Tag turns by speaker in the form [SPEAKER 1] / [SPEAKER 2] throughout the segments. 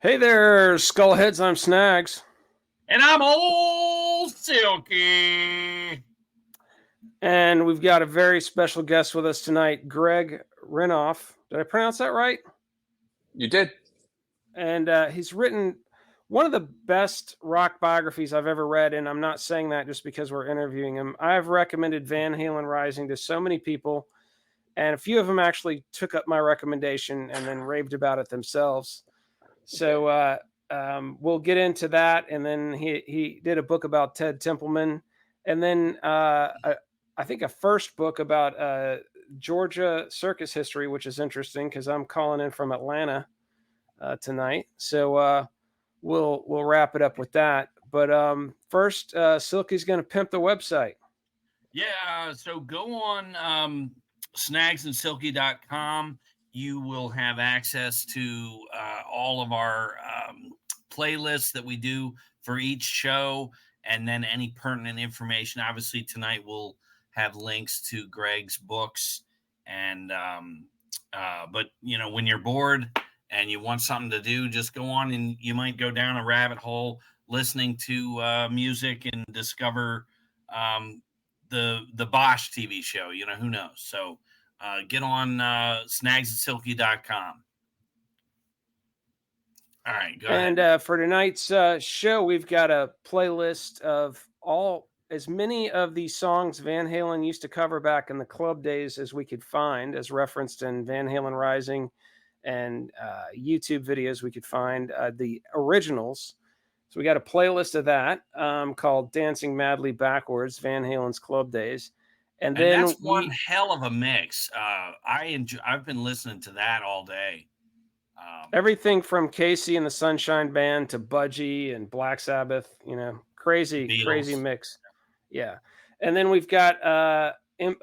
[SPEAKER 1] Hey there, Skullheads. I'm Snags.
[SPEAKER 2] And I'm Old Silky.
[SPEAKER 1] And we've got a very special guest with us tonight, Greg Renoff. Did I pronounce that right?
[SPEAKER 3] You did.
[SPEAKER 1] And he's written one of the best rock biographies I've ever read. And I'm not saying that just because we're interviewing him. I've recommended Van Halen Rising to so many people. And a few of them actually took up my recommendation and then raved about it themselves. So we'll get into that. And then he did a book about Ted Templeman. And then I think a first book about Georgia circus history, which is interesting because I'm calling in from Atlanta tonight. So we'll wrap it up with that. But first, Silky's going to pimp the website.
[SPEAKER 2] Yeah, so go on snagsandsilky.com. You will have access to all of our playlists that we do for each show, and then any pertinent information. Obviously, tonight we'll have links to Greg's books, and but when you're bored and you want something to do, just go on, and you might go down a rabbit hole listening to music and discover the Bosch TV show. Who knows? So get on snagsandsilky.com. All right, go ahead.
[SPEAKER 1] And for tonight's show, we've got a playlist of as many of the songs Van Halen used to cover back in the club days as we could find, as referenced in Van Halen Rising and YouTube videos we could find, the originals. So we got a playlist of that called Dancing Madly Backwards, Van Halen's Club Days.
[SPEAKER 2] And then that's one hell of a mix. I've been listening to that all day.
[SPEAKER 1] Everything from Casey and the Sunshine Band to Budgie and Black Sabbath, crazy mix. Yeah. And then we've got a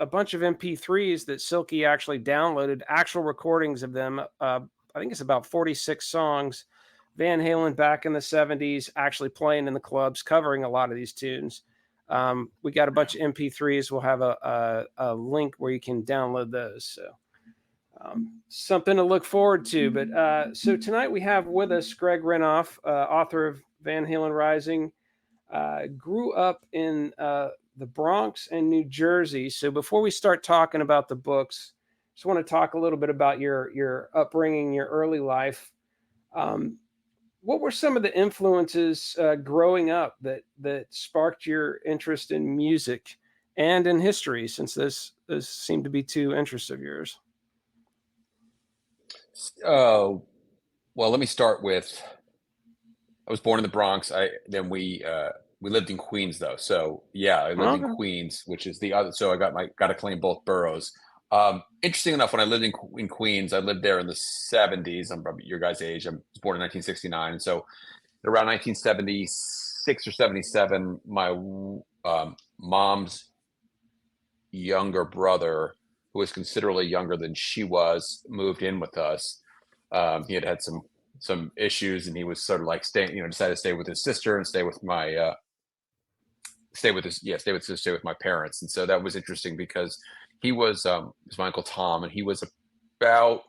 [SPEAKER 1] bunch of MP3s that Silky actually downloaded, actual recordings of them. I think it's about 46 songs. Van Halen back in the 70s, actually playing in the clubs, covering a lot of these tunes. We got a bunch of MP3s. We'll have a link where you can download those. So something to look forward to. But so tonight we have with us Greg Renoff, author of Van Halen Rising. Grew up in the Bronx and New Jersey. So before we start talking about the books, just want to talk a little bit about your upbringing, your early life. What were some of the influences growing up that sparked your interest in music and in history, since those seem to be two interests of yours?
[SPEAKER 3] Well, let me start with, I was born in the Bronx. Then we lived in Queens, though. So yeah, I lived in Queens, which is the other. So I got to claim both boroughs. Interesting enough, when I lived in Queens, I lived there in the 70s. I'm probably your guys' age. I was born in 1969. And so around 1976 or 77, my mom's younger brother, who was considerably younger than she was, moved in with us. He had some issues, and he was sort of like decided to stay with his sister and stay with my parents. And so that was interesting because he was my Uncle Tom, and he was born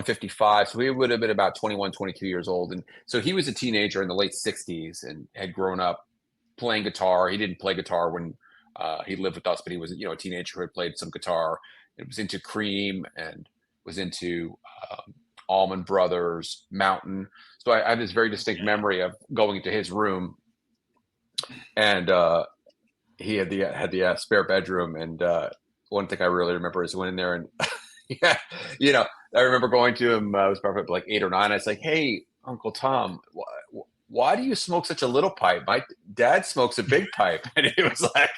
[SPEAKER 3] in 55, so he would have been about 21, 22 years old. And so he was a teenager in the late 60s and had grown up playing guitar. He didn't play guitar when he lived with us, but he was a teenager who had played some guitar. It was into Cream and was into Allman Brothers, Mountain. So I have this very distinct memory of going into his room, and he had the spare bedroom. And one thing I really remember is went in there and I remember going to him. I was probably like 8 or 9. I was like, "Hey, Uncle Tom, why do you smoke such a little pipe? My dad smokes a big pipe." And he was like,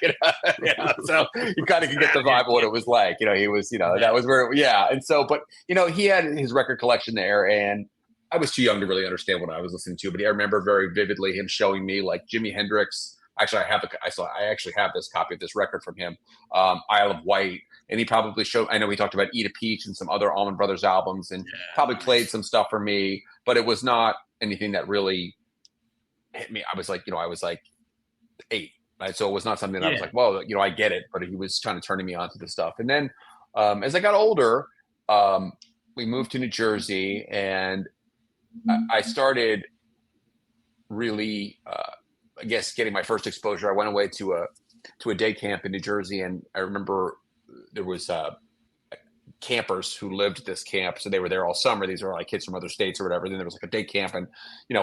[SPEAKER 3] so you kind of can get the vibe of what it was like. He was, that was where, And so, but, he had his record collection there, and I was too young to really understand what I was listening to. But I remember very vividly him showing me like Jimi Hendrix. Actually, I actually have this copy of this record from him, Isle of Wight. And he probably showed, I know he talked about Eat a Peach and some other Allman Brothers albums, and probably played some stuff for me, but it was not anything that really hit me. I was like 8, right? So it was not something that I was like, well, I get it, but he was trying to turn me on to the stuff. And then as I got older, we moved to New Jersey, and I started really, I guess, getting my first exposure. I went away to a day camp in New Jersey, and I remember there was campers who lived at this camp, so they were there all summer. These are like kids from other states or whatever. Then there was like a day camp, and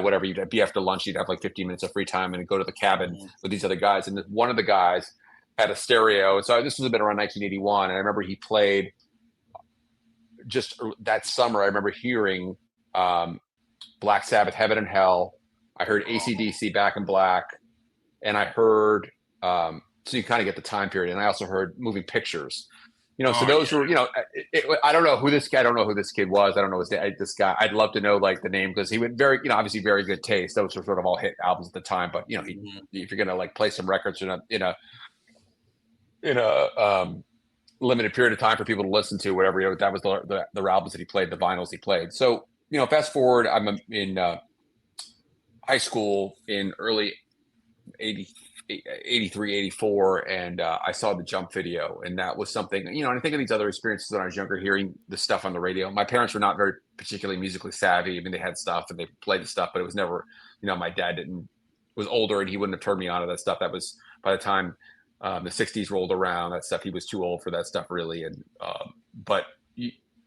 [SPEAKER 3] whatever, you'd be after lunch, you'd have like 15 minutes of free time and go to the cabin with these other guys. And one of the guys had a stereo. So this was a bit around 1981, and I remember he played just that summer. I remember hearing Black Sabbath, Heaven and Hell. I heard AC/DC, Back in Black, and I heard so you kind of get the time period. And I also heard Moving Pictures. So those were, I don't know who this guy, I don't know who this kid was. I don't know this guy. I'd love to know like the name, because he went very, obviously very good taste. Those were sort of all hit albums at the time. But if you're gonna like play some records in a limited period of time for people to listen to, whatever, that was the albums that he played, the vinyls he played. So fast forward, I'm in high school in early 83, 84, and I saw the Jump video, and that was something, and I think of these other experiences when I was younger, hearing the stuff on the radio. My parents were not very particularly musically savvy. I mean, they had stuff and they played the stuff, but it was never, my dad was older, and he wouldn't have turned me on to that stuff. That was, by the time the 60s rolled around, that stuff, he was too old for that stuff, really. And but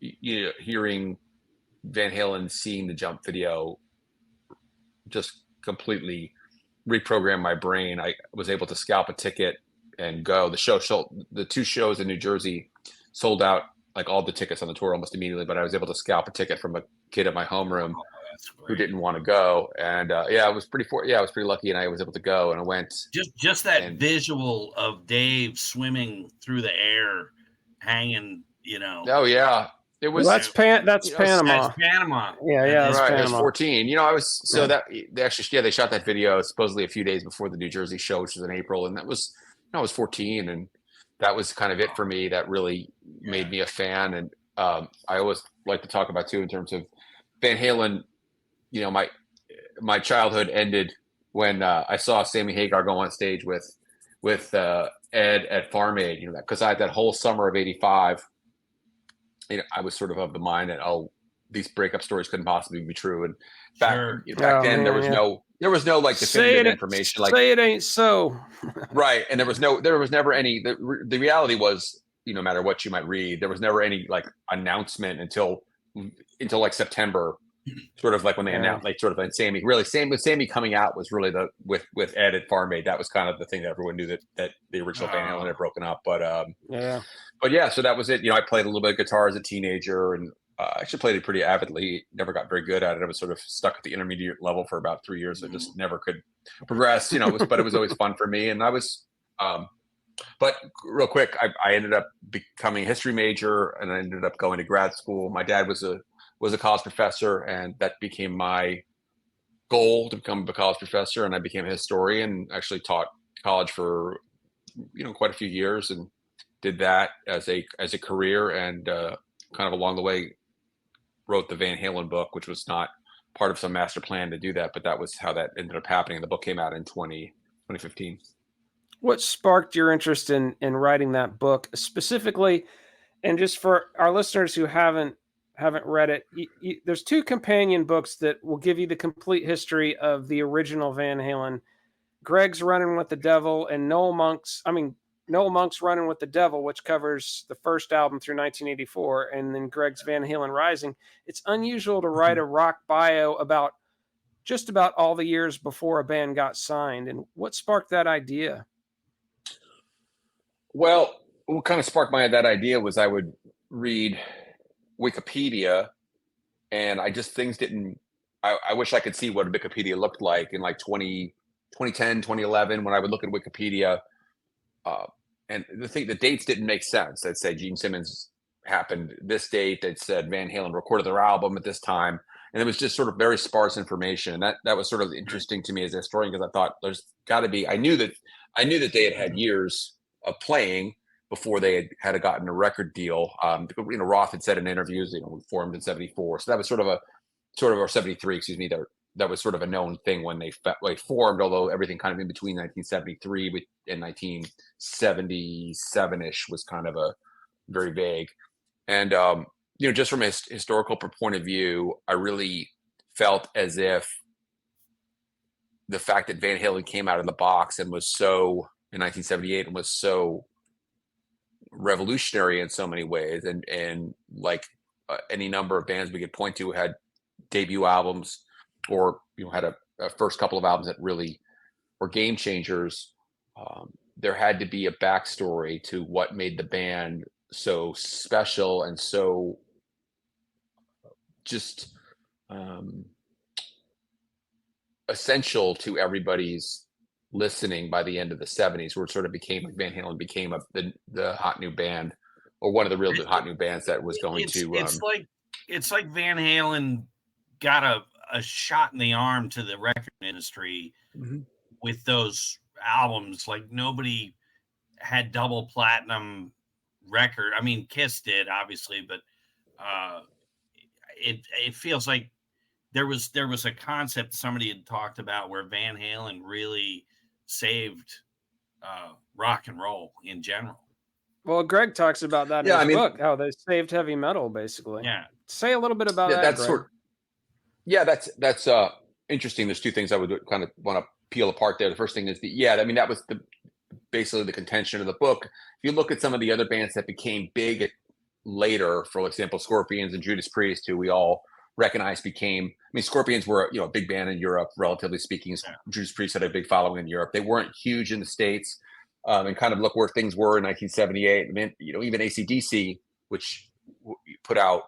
[SPEAKER 3] hearing Van Halen, seeing the Jump video, just completely reprogrammed my brain. I was able to scalp a ticket and go. The two shows in New Jersey sold out, like all the tickets on the tour, almost immediately, but I was able to scalp a ticket from a kid at my homeroom who didn't want to go. And I was pretty lucky, and I was able to go, and I went.
[SPEAKER 2] Just that visual of Dave swimming through the air, hanging,
[SPEAKER 3] Oh yeah. It was,
[SPEAKER 1] that's Panama.
[SPEAKER 2] That's Panama.
[SPEAKER 1] Yeah,
[SPEAKER 3] right.
[SPEAKER 1] Panama.
[SPEAKER 3] I was 14. I was that they actually they shot that video supposedly a few days before the New Jersey show, which was in April, and that was I was 14, and that was kind of it for me. That really made me a fan, and I always like to talk about too in terms of Van Halen. My childhood ended when I saw Sammy Hagar go on stage with Ed at Farm Aid. Because I had that whole summer of '85. I was sort of the mind that, these breakup stories couldn't possibly be true. And back then, there was no like definitive information. Like,
[SPEAKER 1] say it ain't so.
[SPEAKER 3] Right. And there was never any, the reality was, no matter what you might read, there was never any like announcement until like September, sort of like when they announced, like sort of like Sammy, with Sammy coming out was really with Ed at Farm Aid. That was kind of the thing that everyone knew that the original Van Halen had broken up. But so that was it. I played a little bit of guitar as a teenager, and actually played it pretty avidly. Never got very good at it. I was sort of stuck at the intermediate level for about 3 years. I just never could progress, but it was always fun for me. And I was, but real quick, I ended up becoming a history major, and I ended up going to grad school. My dad was a college professor, and that became my goal, to become a college professor. And I became a historian, actually taught college for, quite a few years, and did that as a career, and kind of along the way wrote the Van Halen book, which was not part of some master plan to do that, but that was how that ended up happening. The book came out in 2015.
[SPEAKER 1] What sparked your interest in writing that book specifically? And just for our listeners who haven't read it, there's two companion books that will give you the complete history of the original Van Halen. Greg's Running with the Devil, and Noel Monk's Running with the Devil, which covers the first album through 1984, and then Greg's Van Halen Rising. It's unusual to write a rock bio about just about all the years before a band got signed. And what sparked that idea?
[SPEAKER 3] Well, what kind of sparked that idea was I would read Wikipedia, and I wish I could see what Wikipedia looked like in like 2010, 2011, when I would look at Wikipedia, and the dates didn't make sense. They'd say Gene Simmons happened this date. They'd said Van Halen recorded their album at this time. And it was just sort of very sparse information. And that was sort of interesting to me as a historian, because I thought there's got to be, I knew that they had years of playing before they had gotten a record deal. Roth had said in interviews, we formed in 74. So that was or 73, excuse me, that was sort of a known thing when they formed, although everything kind of in between 1973 and 1977-ish was kind of a very vague. And, just from a historical point of view, I really felt as if the fact that Van Halen came out of the box and was so in 1978 and was so revolutionary in so many ways, and like any number of bands we could point to had debut albums or had a first couple of albums that really were game changers. There had to be a backstory to what made the band so special and so just essential to everybody's listening by the end of the 70s, where it sort of became like Van Halen became the hot new band, or one of the real hot new bands that was going
[SPEAKER 2] it's like Van Halen got a shot in the arm to the record industry with those albums. Like nobody had double platinum record. I mean, Kiss did obviously, but it feels like there was a concept somebody had talked about where Van Halen really saved rock and roll in general.
[SPEAKER 1] Well, Greg talks about that in his book, how they saved heavy metal, basically.
[SPEAKER 2] Yeah.
[SPEAKER 1] Say a little bit about that, Greg.
[SPEAKER 3] That's interesting. There's two things I would kind of want to peel apart there. The first thing is that was basically the contention of the book. If you look at some of the other bands that became big later, for example, Scorpions and Judas Priest, who we all recognize Scorpions were a big band in Europe, relatively speaking. Judas Priest had a big following in Europe. They weren't huge in the States. And kind of look where things were in 1978. I mean, even AC/DC, which put out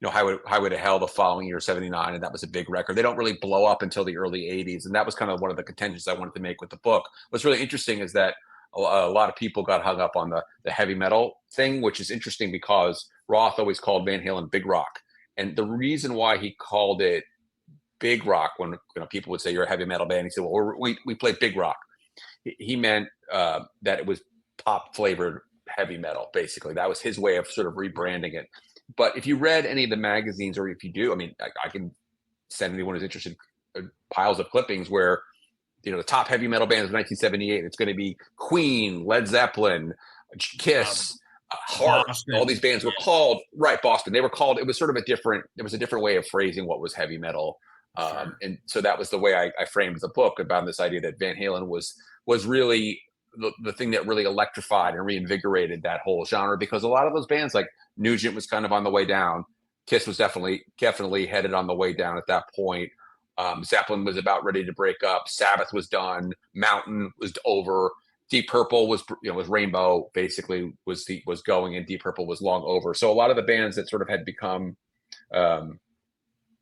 [SPEAKER 3] Highway to Hell the following year, 79, and that was a big record. They don't really blow up until the early 80s, and that was kind of one of the contentions I wanted to make with the book. What's really interesting is that a lot of people got hung up on the heavy metal thing, which is interesting because Roth always called Van Halen big rock. And the reason why he called it big rock, when people would say you're a heavy metal band, he said, well, we play big rock. He meant that it was pop flavored heavy metal. Basically, that was his way of sort of rebranding it. But if you read any of the magazines, or if you do, I can send anyone who's interested piles of clippings where the top heavy metal bands of 1978. It's going to be Queen, Led Zeppelin, Kiss, Heart. All these bands were called Boston. They were called. It was sort of a different way of phrasing what was heavy metal. And so that was the way I framed the book about this idea that Van Halen was really the thing that really electrified and reinvigorated that whole genre, because a lot of those bands, like Nugent, was kind of on the way down. Kiss was definitely headed on the way down at that point. Zeppelin was about ready to break up. Sabbath was done. Mountain was over. Deep Purple was Rainbow basically was going, and Deep Purple was long over. So a lot of the bands that sort of had become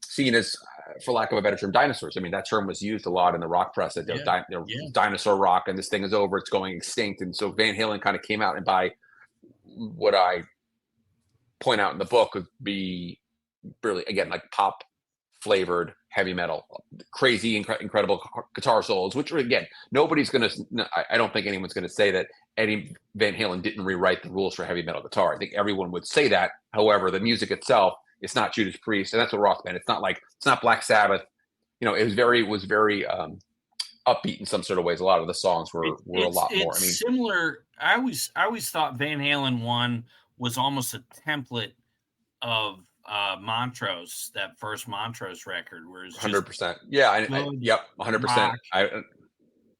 [SPEAKER 3] seen as, for lack of a better term, dinosaurs. I mean, that term was used a lot in the rock press. That dinosaur rock, and this thing is over, it's going extinct. And so Van Halen kind of came out, and by what I point out in the book would be really, again, like pop flavored heavy metal, crazy, incredible guitar solos, which are, again, I don't think anyone's going to say that Eddie Van Halen didn't rewrite the rules for heavy metal guitar. I think everyone would say that. However, the music itself, it's not Judas Priest, and that's what Roth meant. It's not Black Sabbath. It was very upbeat in some sort of ways. A lot of the songs were a lot more.
[SPEAKER 2] Similar. I always thought Van Halen 1 was almost a template of Montrose, that first Montrose record, where it's
[SPEAKER 3] 100%. Yeah, 100%.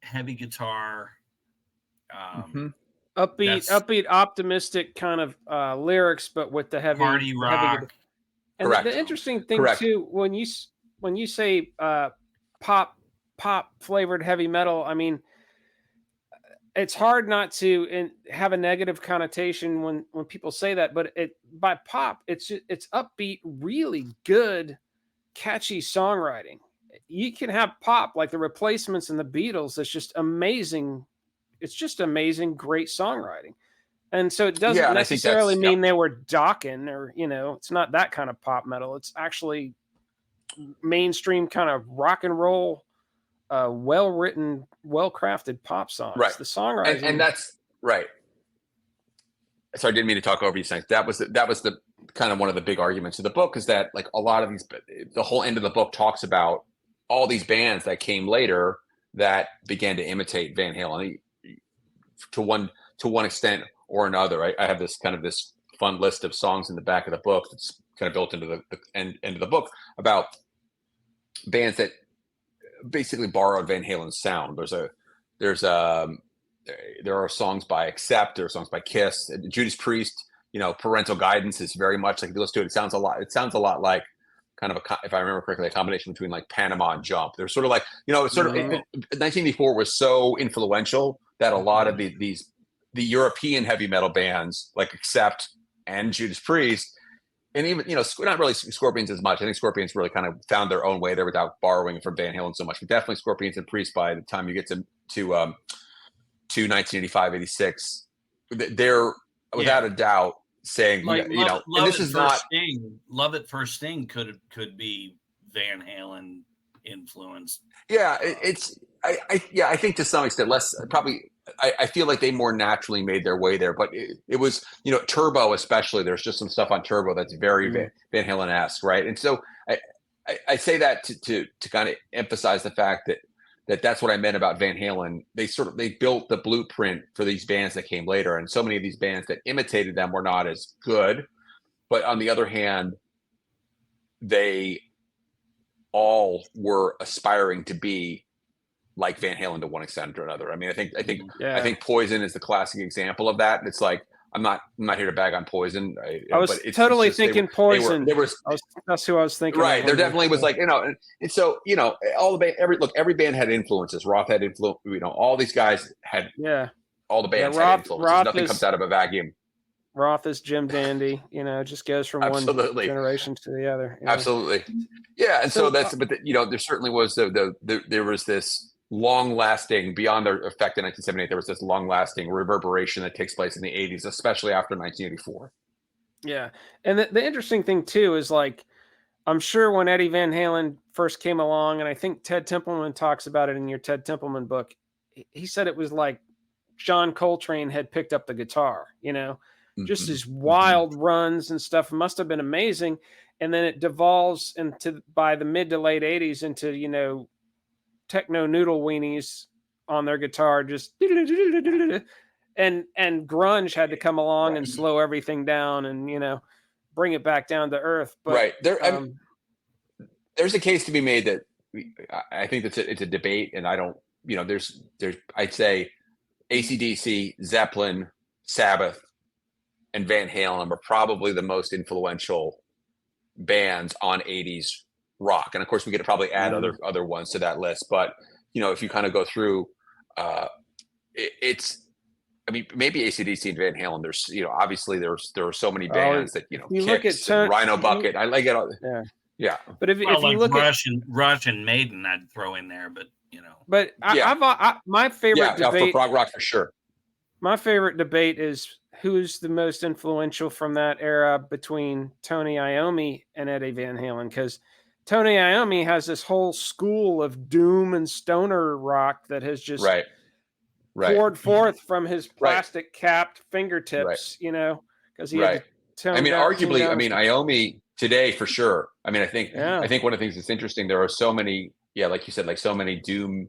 [SPEAKER 2] Heavy guitar,
[SPEAKER 1] upbeat, optimistic kind of lyrics, but with the heavy
[SPEAKER 2] party rock.
[SPEAKER 1] Heavy, and the interesting thing too, when you say pop flavored heavy metal, I mean, it's hard not to have a negative connotation when people say that, but by pop, it's upbeat, really good, catchy songwriting. You can have pop like the Replacements and the Beatles. It's just amazing. It's just amazing, great songwriting. And so it doesn't necessarily mean they were Dokken, or, it's not that kind of pop metal. It's actually mainstream kind of rock and roll, well-written, well-crafted pop songs.
[SPEAKER 3] Right.
[SPEAKER 1] The songwriting.
[SPEAKER 3] And that's right. Sorry, I didn't mean to talk over you, Snags. That was the kind of one of the big arguments of the book, is that like a lot of the whole end of the book talks about all these bands that came later that began to imitate Van Halen to one extent or another. I have this fun list of songs in the back of the book that's kind of built into the end of the book about bands that basically borrowed Van Halen's sound. There are songs by Accept, there are songs by Kiss, Judas Priest. Parental Guidance is very much like, if you listen to it, it sounds a lot like kind of if I remember correctly, a combination between like Panama and Jump. They're sort of like, it's sort of 1984 was so influential that a lot of the European heavy metal bands like Accept and Judas Priest, and even, not really Scorpions as much. I think Scorpions really kind of found their own way there without borrowing from Van Halen so much. But definitely Scorpions and Priest, by the time you get to 1985, 86, they're without a doubt saying,
[SPEAKER 2] like,
[SPEAKER 3] and this is not
[SPEAKER 2] Love at First Sting could be Van Halen influenced.
[SPEAKER 3] Yeah, I think to some extent less probably. I feel like they more naturally made their way there, but it was, Turbo especially. There's just some stuff on Turbo that's very Van Halen-esque, right? And so I say that to kind of emphasize the fact that's what I meant about Van Halen. They built the blueprint for these bands that came later, and so many of these bands that imitated them were not as good. But on the other hand, they all were aspiring to be like Van Halen to one extent or another. I mean, I think Poison is the classic example of that. It's like, I'm not here to bag on Poison.
[SPEAKER 1] I was totally thinking Poison. That's who I was thinking.
[SPEAKER 3] Right. There definitely was like, and so, all the every band had influences. Roth had influence, all these guys had, all the bands had influences. Nothing comes out of a vacuum.
[SPEAKER 1] Roth is Jim Dandy, just goes from one generation to the other.
[SPEAKER 3] Absolutely. Yeah. And so that's, but there certainly was there was this long-lasting, beyond their effect in 1978, there was this long-lasting reverberation that takes place in the 80s, especially after 1984.
[SPEAKER 1] Yeah. And the interesting thing too is, like, I'm sure when Eddie Van Halen first came along, and I think Ted Templeman talks about it in your Ted Templeman book, he said it was like John Coltrane had picked up the guitar, just these wild runs and stuff. It must have been amazing. And then it devolves into, by the mid to late 80s, into, techno noodle weenies on their guitar, just and grunge had to come along and slow everything down and bring it back down to earth. But
[SPEAKER 3] there's a case to be made that I think it's a debate, and I don't, there's I'd say AC/DC, Zeppelin, Sabbath, and Van Halen are probably the most influential bands on 80s rock. And of course we could probably add other ones to that list, but if you kind of go through, maybe AC/DC and Van Halen, there's obviously there are so many bands that
[SPEAKER 1] you look at
[SPEAKER 3] Rhino Bucket, I like it all.
[SPEAKER 1] But if you look
[SPEAKER 2] Rush and Maiden, I'd throw in there, but
[SPEAKER 1] my favorite debate,
[SPEAKER 3] for prog rock for sure,
[SPEAKER 1] my favorite debate is who's the most influential from that era between Tony Iommi and Eddie Van Halen, because Tony Iommi has this whole school of doom and stoner rock that has just poured forth from his plastic capped fingertips, because he had to
[SPEAKER 3] arguably, Iommi today for sure. I think one of the things that's interesting, there are so many, like you said, like so many doom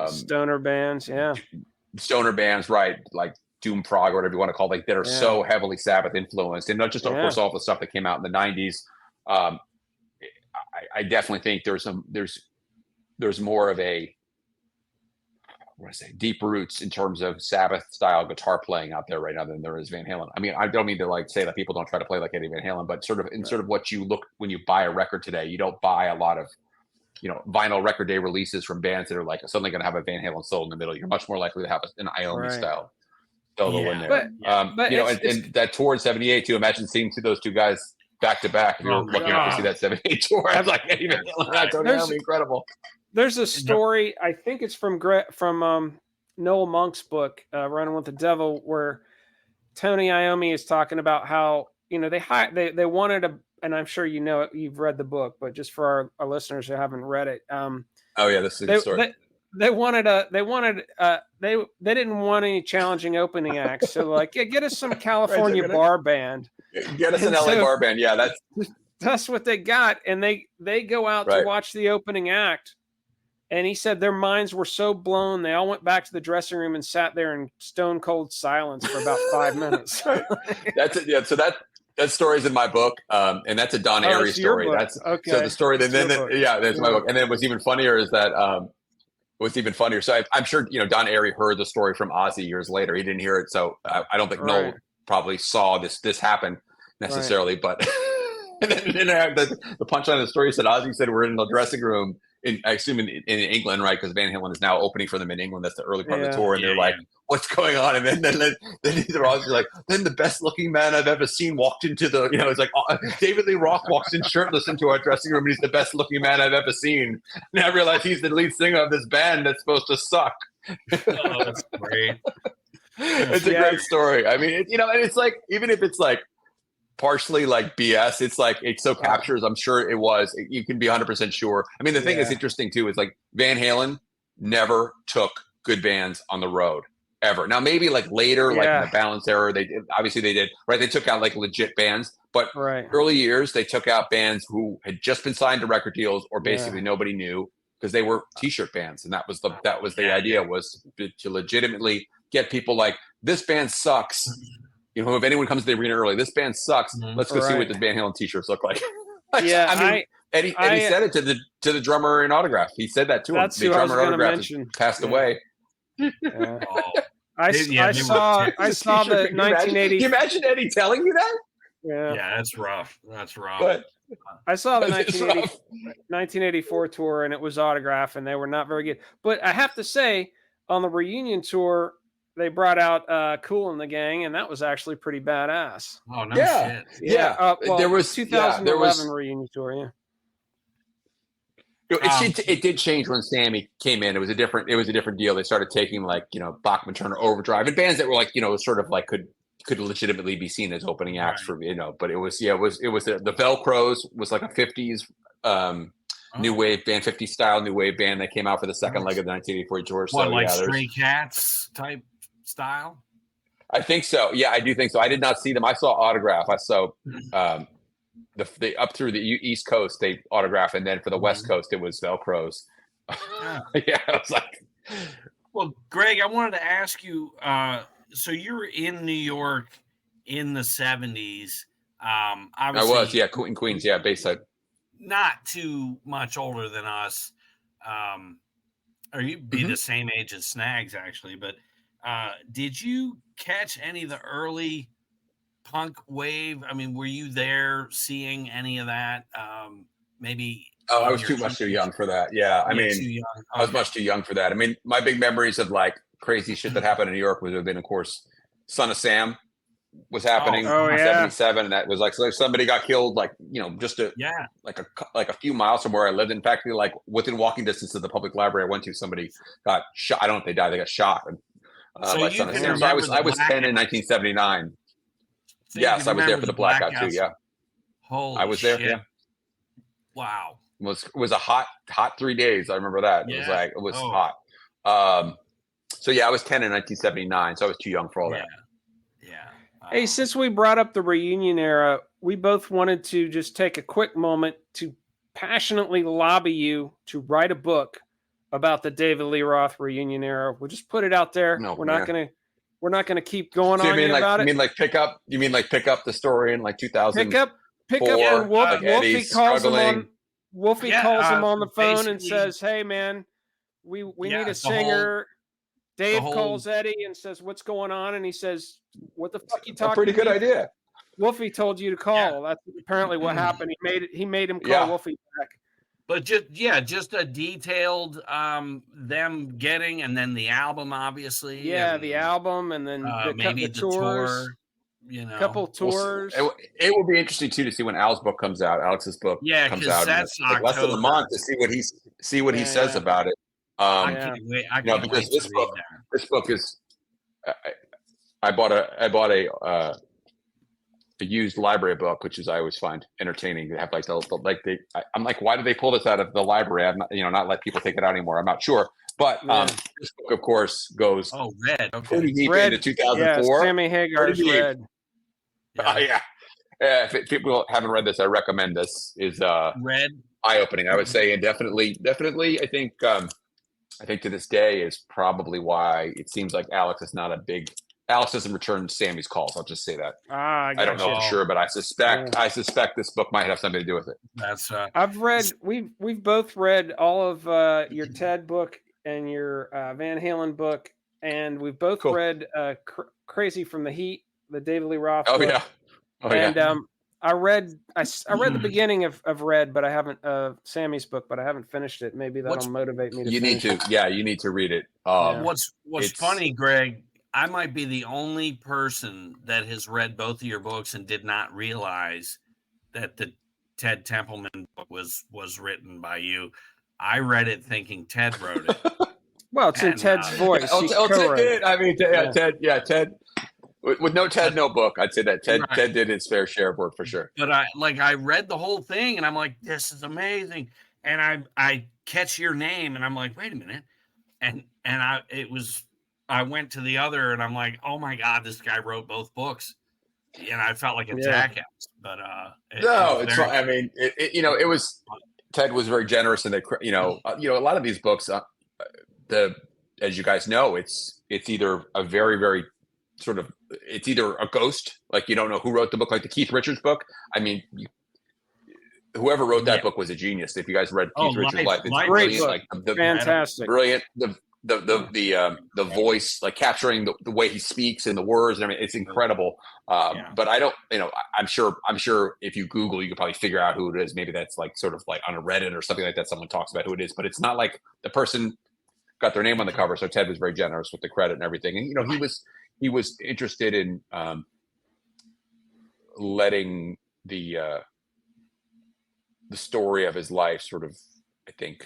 [SPEAKER 1] stoner bands,
[SPEAKER 3] right? Like doom prog or whatever you want to call it, like, that are so heavily Sabbath influenced, and not just of course all the stuff that came out in the 90s. I definitely think there's more of a, deep roots in terms of Sabbath style guitar playing out there right now than there is Van Halen. I don't mean to say that people don't try to play like Eddie Van Halen, but sort of what you look when you buy a record today, you don't buy a lot of vinyl record day releases from bands that are like suddenly going to have a Van Halen solo in the middle. You're much more likely to have an Iommi style solo in there. And that tour in '78 too. Imagine seeing those two guys back to back. If you're looking up to see that '78 tour, I'm like, Eddie Van Halen, incredible.
[SPEAKER 1] There's a story, I think it's from Noel Monk's book, Running with the Devil, where Tony Iommi is talking about how they wanted and I'm sure you've read the book, but just for our listeners who haven't read it,
[SPEAKER 3] this is a good story.
[SPEAKER 1] They didn't want any challenging opening acts, so like, get us some California bar band,
[SPEAKER 3] get us an LA bar band,
[SPEAKER 1] that's what they got, and they go out to watch the opening act. And he said their minds were so blown, they all went back to the dressing room and sat there in stone cold silence for about 5 minutes.
[SPEAKER 3] That's it. Yeah. So That story's in my book, and that's a Don Airy story. That's
[SPEAKER 1] okay.
[SPEAKER 3] So the story. That's my book. And then what's even funnier is that what's even funnier. So I'm sure Don Airy heard the story from Ozzy years later. He didn't hear it, so I don't think Noel probably saw this happen necessarily. But and then the punchline of the story said Ozzy said we're in the dressing room. I assume in England, right? Because Van Halen is now opening for them in England. That's the early part of the tour, and they're like, "What's going on?" And then they're all like, "Then the best-looking man I've ever seen walked into the." It's like David Lee Roth walks in shirtless into our dressing room, and he's the best-looking man I've ever seen. And I realize he's the lead singer of this band that's supposed to suck.
[SPEAKER 2] Oh, that's great.
[SPEAKER 3] It's a great story. I mean, and it's like even if it's like partially like BS, it's like it so captures. I'm sure it was. You can be 100% sure. I mean, the thing that's interesting too is like Van Halen never took good bands on the road ever. Now maybe like later, like in the Balance era, they did. Obviously they did. Right? They took out like legit bands, but early years they took out bands who had just been signed to record deals or basically nobody knew because they were T-shirt bands, and that was the idea was to legitimately get people like this band sucks. If anyone comes to the arena early, this band sucks. Let's go see what the Van Halen T-shirts look like. Eddie said it to the drummer in Autograph. He said that to him. The drummer in Autograph passed away.
[SPEAKER 1] Yeah. I saw the 1980.
[SPEAKER 3] Can you imagine Eddie telling you that?
[SPEAKER 2] Yeah, that's rough. That's rough.
[SPEAKER 3] But
[SPEAKER 1] I saw the 1984 tour, and it was Autograph, and they were not very good. But I have to say, on the reunion tour, they brought out Kool and the Gang, and that was actually pretty badass.
[SPEAKER 2] Oh no shit!
[SPEAKER 3] Yeah,
[SPEAKER 1] there was 2011 reunion tour.
[SPEAKER 3] It did change when Sammy came in. It was a different deal. They started taking like Bachman Turner Overdrive and bands that were like sort of like could legitimately be seen as opening acts for But it was the Velcros was like a 50s new wave band, 50s style new wave band that came out for the second leg of the 1984 tour. So
[SPEAKER 2] like Stray Cats type style?
[SPEAKER 3] I think so. Yeah, I do think so. I did not see them. I saw Autograph. I saw the up through the East Coast they Autograph, and then for the West Coast it was Velcros. I was like,
[SPEAKER 2] well, Greg, I wanted to ask you. So you're in New York in the 70s. Obviously,
[SPEAKER 3] I was, in Queens, Bayside.
[SPEAKER 2] Not too much older than us, or you'd be the same age as Snags, actually, but. Did you catch any of the early punk wave? I mean, were you there seeing any of that? Maybe.
[SPEAKER 3] Oh, I was too young for that. Yeah, I mean, I was much too young for that. I mean, my big memories of like crazy shit that happened in New York would have been, of course, Son of Sam was happening in 77, and that was like somebody got killed, like just like a few miles from where I lived. In fact, like within walking distance of the public library I went to, somebody got shot. I don't know if they died; they got shot. So I was 10 in 1979. So yes, I was there for the blackout too. Yeah,
[SPEAKER 2] I
[SPEAKER 3] was there.
[SPEAKER 2] Shit.
[SPEAKER 3] Yeah.
[SPEAKER 2] Wow.
[SPEAKER 3] It was a hot 3 days. I remember that.
[SPEAKER 2] Yeah.
[SPEAKER 3] It was hot. So I was 10 in 1979. So I was too young for all that.
[SPEAKER 2] Yeah.
[SPEAKER 1] Hey, since we brought up the reunion era, we both wanted to just take a quick moment to passionately lobby you to write a book about the David Lee Roth reunion era. We'll just put it out there. We're not gonna keep going on about it.
[SPEAKER 3] You mean like pick up the story in like 2000?
[SPEAKER 1] Pick up when Wolfie calls him on. Wolfie calls him on the phone and says, "Hey man, we need a singer." Dave calls Eddie and says, "What's going on?" And he says, "What the fuck you talking?"
[SPEAKER 3] A pretty good idea.
[SPEAKER 1] Wolfie told you to call. That's apparently what happened. He made him call Wolfie back.
[SPEAKER 2] But just a detailed them getting, and then the album, obviously.
[SPEAKER 1] Yeah, the album, and then
[SPEAKER 2] maybe the tour.
[SPEAKER 1] Couple tours.
[SPEAKER 3] It will be interesting too to see when Alex's book comes out. Alex's book comes out
[SPEAKER 2] that's
[SPEAKER 3] in like less than a month to see what he says about it.
[SPEAKER 2] I can't wait.
[SPEAKER 3] Because this book is. I bought a used library book, which is I always find entertaining to have I'm like, why did they pull this out of the library? I've not let people take it out anymore. I'm not sure, but this book, of course, goes
[SPEAKER 2] Red,
[SPEAKER 3] pretty deep into 2004.
[SPEAKER 1] Sammy Hagar's Red.
[SPEAKER 3] If people haven't read this, I recommend this. Is
[SPEAKER 2] Red
[SPEAKER 3] eye-opening, I would say, and definitely. I think to this day is probably why it seems like Alex is not a big Alex doesn't return Sammy's calls. I'll just say that.
[SPEAKER 1] I
[SPEAKER 3] don't know for sure, but I suspect this book might have something to do with it.
[SPEAKER 2] That's
[SPEAKER 1] I've read. We've both read all of your Ted book and your Van Halen book, and we've both read Crazy from the Heat, the David Lee Roth book. I read the beginning of Red, but I haven't Sammy's book, but I haven't finished it. Maybe that'll motivate me to.
[SPEAKER 3] You need to, you need to read it.
[SPEAKER 2] What's funny, Greg? I might be the only person that has read both of your books and did not realize that the Ted Templeman book was written by you. I read it thinking Ted wrote it.
[SPEAKER 1] Well, it's in Ted's voice.
[SPEAKER 3] Ted did. I mean, Ted. With no Ted, no book. I'd say that Ted did his fair share of work for sure.
[SPEAKER 2] But I read the whole thing and I'm like, this is amazing. And I catch your name and I'm like, wait a minute. And I went to the other and I'm like, oh my God, this guy wrote both books. And I felt like a jackass. But
[SPEAKER 3] it was Ted was very generous, and a lot of these books, as you guys know, it's either a very, very sort of, it's either a ghost, like you don't know who wrote the book, like the Keith Richards book. I mean, whoever wrote that book was a genius. If you guys read Keith Richards' life, it's
[SPEAKER 1] great,
[SPEAKER 3] like
[SPEAKER 1] fantastic,
[SPEAKER 3] brilliant. The voice, like capturing the way he speaks and the words, and I mean, it's incredible. But I don't, I'm sure if you Google, you could probably figure out who it is. Maybe that's like sort of like on a Reddit or something like that. Someone talks about who it is, but it's not like the person got their name on the cover. So Ted was very generous with the credit and everything. And he was interested in letting the story of his life sort of, I think,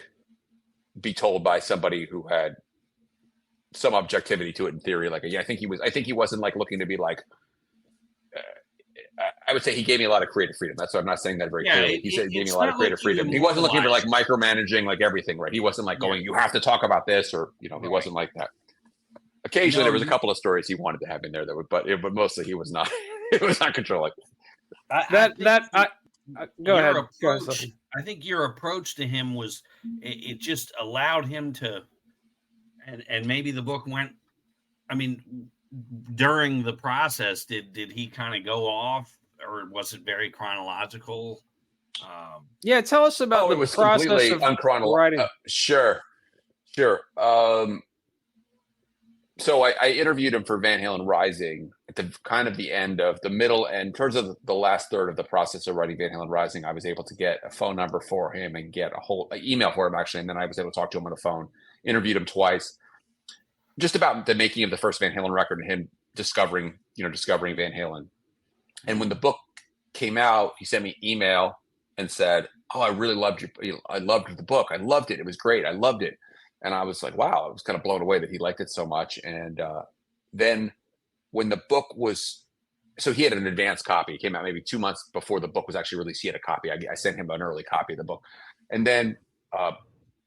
[SPEAKER 3] be told by somebody who had some objectivity to it in theory. Like, I think he wasn't like looking to be like, I would say he gave me a lot of creative freedom. That's why I'm not saying that very clearly. He said he gave me a lot of creative freedom. He wasn't looking for like micromanaging like everything, right? He wasn't like going, you have to talk about this, or, he wasn't like that. Occasionally there was a couple of stories he wanted to have in there that would, but mostly he was not, he was not controlling.
[SPEAKER 1] Go ahead.
[SPEAKER 2] I think your approach to him was, it just allowed him to, and maybe the book went, I mean, during the process, did he kind of go off, or was it very chronological?
[SPEAKER 1] Tell us about the process of writing.
[SPEAKER 3] Sure. So I interviewed him for Van Halen Rising at the kind of the end of the middle, and in terms of the last third of the process of writing Van Halen Rising, I was able to get a phone number for him and get a whole email for him, actually. And then I was able to talk to him on the phone, interviewed him twice, just about the making of the first Van Halen record and him discovering Van Halen. And when the book came out, he sent me an email and said, "Oh, I really loved you. I loved the book. I loved it. It was great. I loved it." And I was like, wow, I was kind of blown away that he liked it so much. And then when the book was, so he had an advanced copy. It came out maybe 2 months before the book was actually released. He had a copy. I sent him an early copy of the book. And then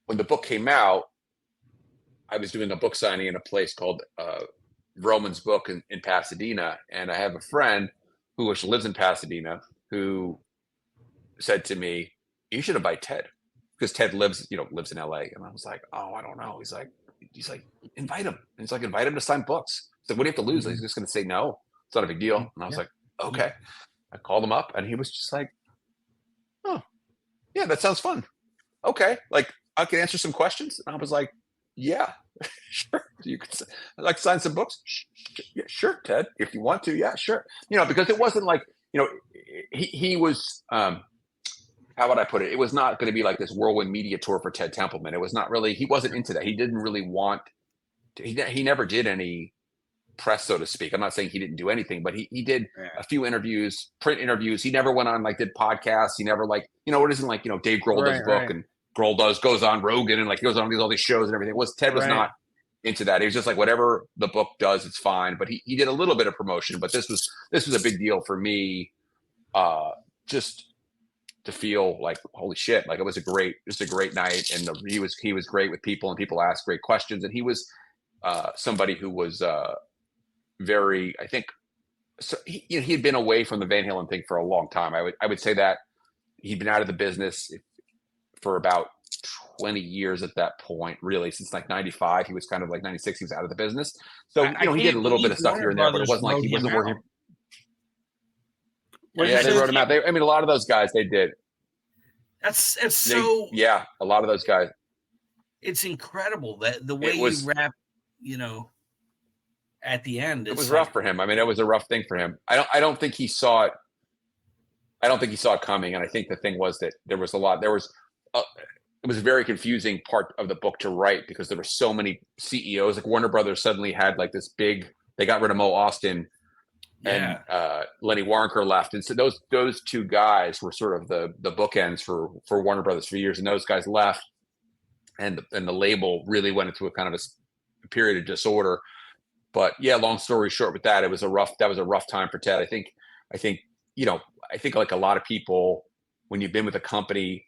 [SPEAKER 3] when the book came out, I was doing a book signing in a place called Roman's Book in Pasadena. And I have a friend who lives in Pasadena who said to me, "You should invite Ted." Because Ted lives in LA. And I was like, oh, I don't know. He's like, invite him. And he's like, invite him to sign books. So what do you have to lose? He's just going to say no. It's not a big deal. And I was like, okay. I called him up and he was just like, oh, yeah, that sounds fun. Okay. Like, I can answer some questions. And I was like, yeah, sure. I'd like to sign some books. Yeah, sure, Ted. If you want to, yeah, sure. Because it wasn't like, he was, how would I put it? It was not going to be like this whirlwind media tour for Ted Templeman. It was not really, he wasn't into that. He didn't really want to, he never did any press, so to speak. I'm not saying he didn't do anything, but he did a few interviews, print interviews. He never went on, like, did podcasts. He never, like, it isn't like, Dave Grohl does book and Grohl goes on Rogan and like goes on all these shows and everything. Ted was not into that. He was just like, whatever the book does, it's fine. But he did a little bit of promotion, but this was a big deal for me. Just to feel like, holy shit, like it was just a great night. And he was great with people, and people asked great questions. And he was somebody who was very, I think, so he had been away from the Van Halen thing for a long time. I would say that he'd been out of the business for about 20 years at that point, really, since like 95. He was kind of like 96. He was out of the business. So, he did a little bit of stuff here and there, but it wasn't like he wasn't working. Yeah, they wrote him out. A lot of those guys, they did.
[SPEAKER 2] A lot of those guys. It's incredible that the way you rap, at the end.
[SPEAKER 3] It was rough for him. I mean, it was a rough thing for him. I don't think he saw it. I don't think he saw it coming. And I think the thing was that it was a very confusing part of the book to write because there were so many CEOs. Like Warner Brothers suddenly had like this big, they got rid of Mo Austin and Lenny Waronker left. And so those two guys were sort of the bookends for Warner Brothers for years. And those guys left and the label really went into a kind of a period of disorder. But yeah, long story short with that, that was a rough time for Ted. I think like a lot of people, when you've been with a company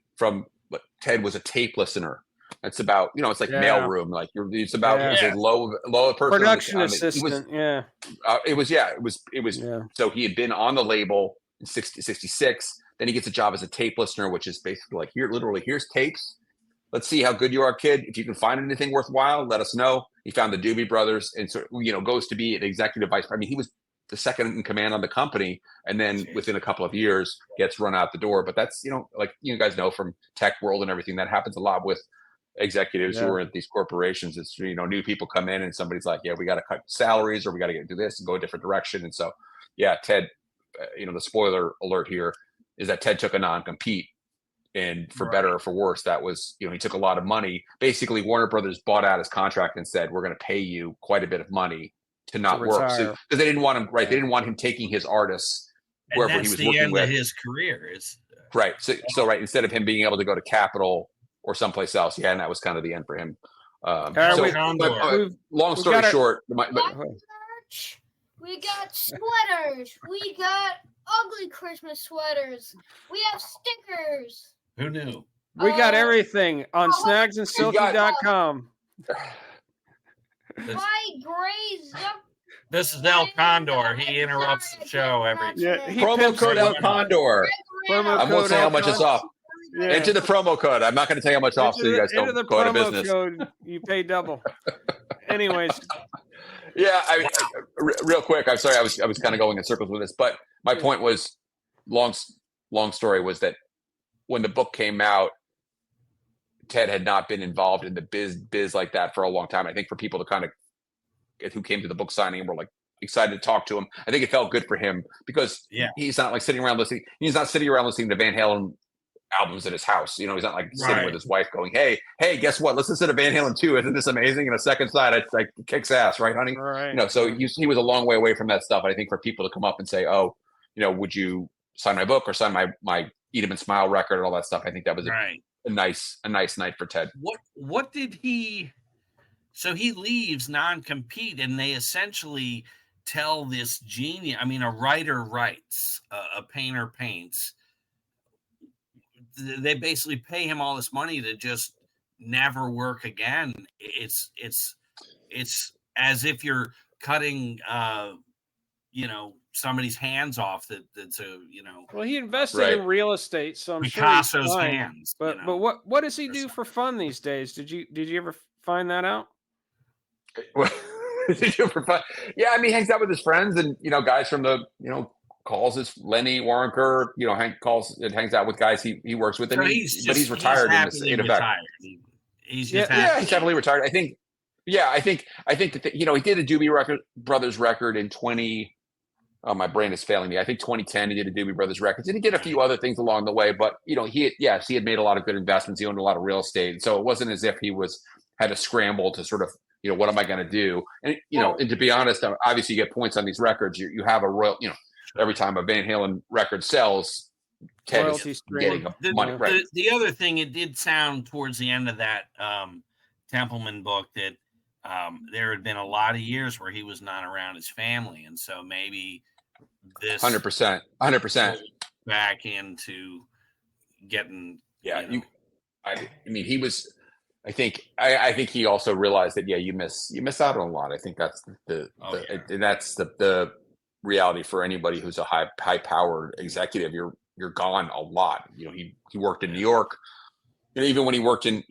[SPEAKER 3] Ted was a tape listener. It's about, it's like mailroom. Like it's about a low person.
[SPEAKER 1] Production assistant.
[SPEAKER 3] It was. So he had been on the label in 66. Then he gets a job as a tape listener, which is basically like here's tapes. Let's see how good you are, kid. If you can find anything worthwhile, let us know. He found the Doobie Brothers and so, goes to be an executive vice. I mean, he was the second in command on the company. And then within a couple of years gets run out the door. But that's, like you guys know from tech world and everything, that happens a lot with executives who are at these corporations. It's, new people come in and somebody's like, we got to cut salaries or we got to do this and go a different direction. And so, Ted, the spoiler alert here is that Ted took a non-compete. And for better or for worse, that was, he took a lot of money. Basically, Warner Brothers bought out his contract and said, we're going to pay you quite a bit of money to not work. Because they didn't want him, right? They didn't want him taking his artists wherever he was working with. That's the end
[SPEAKER 2] of his career is.
[SPEAKER 3] Right. So instead of him being able to go to Capitol or someplace else, and that was kind of the end for him. Long story short.
[SPEAKER 4] We got sweaters. We got ugly Christmas sweaters. We have stickers.
[SPEAKER 2] Who knew?
[SPEAKER 1] We got everything on snagsandsilky.com.
[SPEAKER 4] My Gray's up.
[SPEAKER 2] This is El Condor. He interrupts the show every.
[SPEAKER 3] Promo code El Condor. I won't say how much it's off. Enter the promo code. I'm not going to tell you how much off, so you guys don't go out of business.
[SPEAKER 1] Code, you pay double. Anyways.
[SPEAKER 3] Real quick. I'm sorry. I was kind of going in circles with this, but my point was, long story was that when the book came out, Ted had not been involved in the biz like that for a long time. I think for people to kind of who came to the book signing and were like excited to talk to him, I think it felt good for him because he's not like sitting around listening. He's not sitting around listening to Van Halen albums at his house. He's not like sitting with his wife going, hey, guess what? Let's listen to Van Halen 2. Isn't this amazing? And a second side, it's like kicks ass, right, honey?
[SPEAKER 1] Right.
[SPEAKER 3] So he was a long way away from that stuff. And I think for people to come up and say, oh, would you sign my book or sign my Eat 'Em and Smile record and all that stuff? I think that was a nice night for Ted.
[SPEAKER 2] What did he? So he leaves non-compete, and they essentially tell this genius. I mean, a writer writes, a painter paints. They basically pay him all this money to just never work again. It's as if you're cutting, somebody's hands off. That's
[SPEAKER 1] Well, he invested in real estate, so I'm
[SPEAKER 2] Picasso's
[SPEAKER 1] sure
[SPEAKER 2] hands.
[SPEAKER 1] But what does he do for fun these days? Did you ever find that out?
[SPEAKER 3] Did you ever find? Yeah, I mean, he hangs out with his friends and guys from the calls his Lenny Waronker. Hank calls and hangs out with guys he works with.
[SPEAKER 2] So
[SPEAKER 3] he's retired in effect.
[SPEAKER 2] He's just
[SPEAKER 3] he's happily retired. I think that he did a Doobie Brothers record in 20. Oh, my brain is failing me. I think 2010 he did a Doobie Brothers records, and he did a few other things along the way. But he had made a lot of good investments. He owned a lot of real estate, so it wasn't as if he had to scramble to sort of what am I going to do? And and to be honest, obviously you get points on these records. You have a royal every time a Van Halen record sells, Ted is getting money. Right.
[SPEAKER 2] The other thing, it did sound towards the end of that Templeman book that there had been a lot of years where he was not around his family, and so maybe this
[SPEAKER 3] 100%
[SPEAKER 2] back into getting.
[SPEAKER 3] I mean, he was. I think he also realized that you miss out on a lot. I think that's the reality for anybody who's a high powered executive. You're gone a lot. He worked in New York. And even when he worked in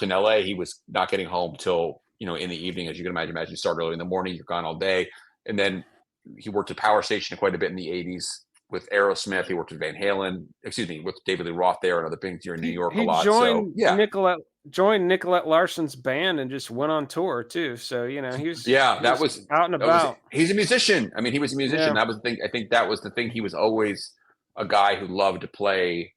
[SPEAKER 3] LA, he was not getting home till, in the evening, as you can imagine. Imagine you start early in the morning, you're gone all day. And then he worked at Power Station quite a bit in the 80s with Aerosmith. He worked with Van Halen, with David Lee Roth there and other things here in New York a lot. So yeah.
[SPEAKER 1] Joined Nicolette Larson's band and just went on tour too. So, he was out and about.
[SPEAKER 3] He's a musician. I mean, he was a musician. Yeah. That was the thing. I think that was the thing. He was always a guy who loved to play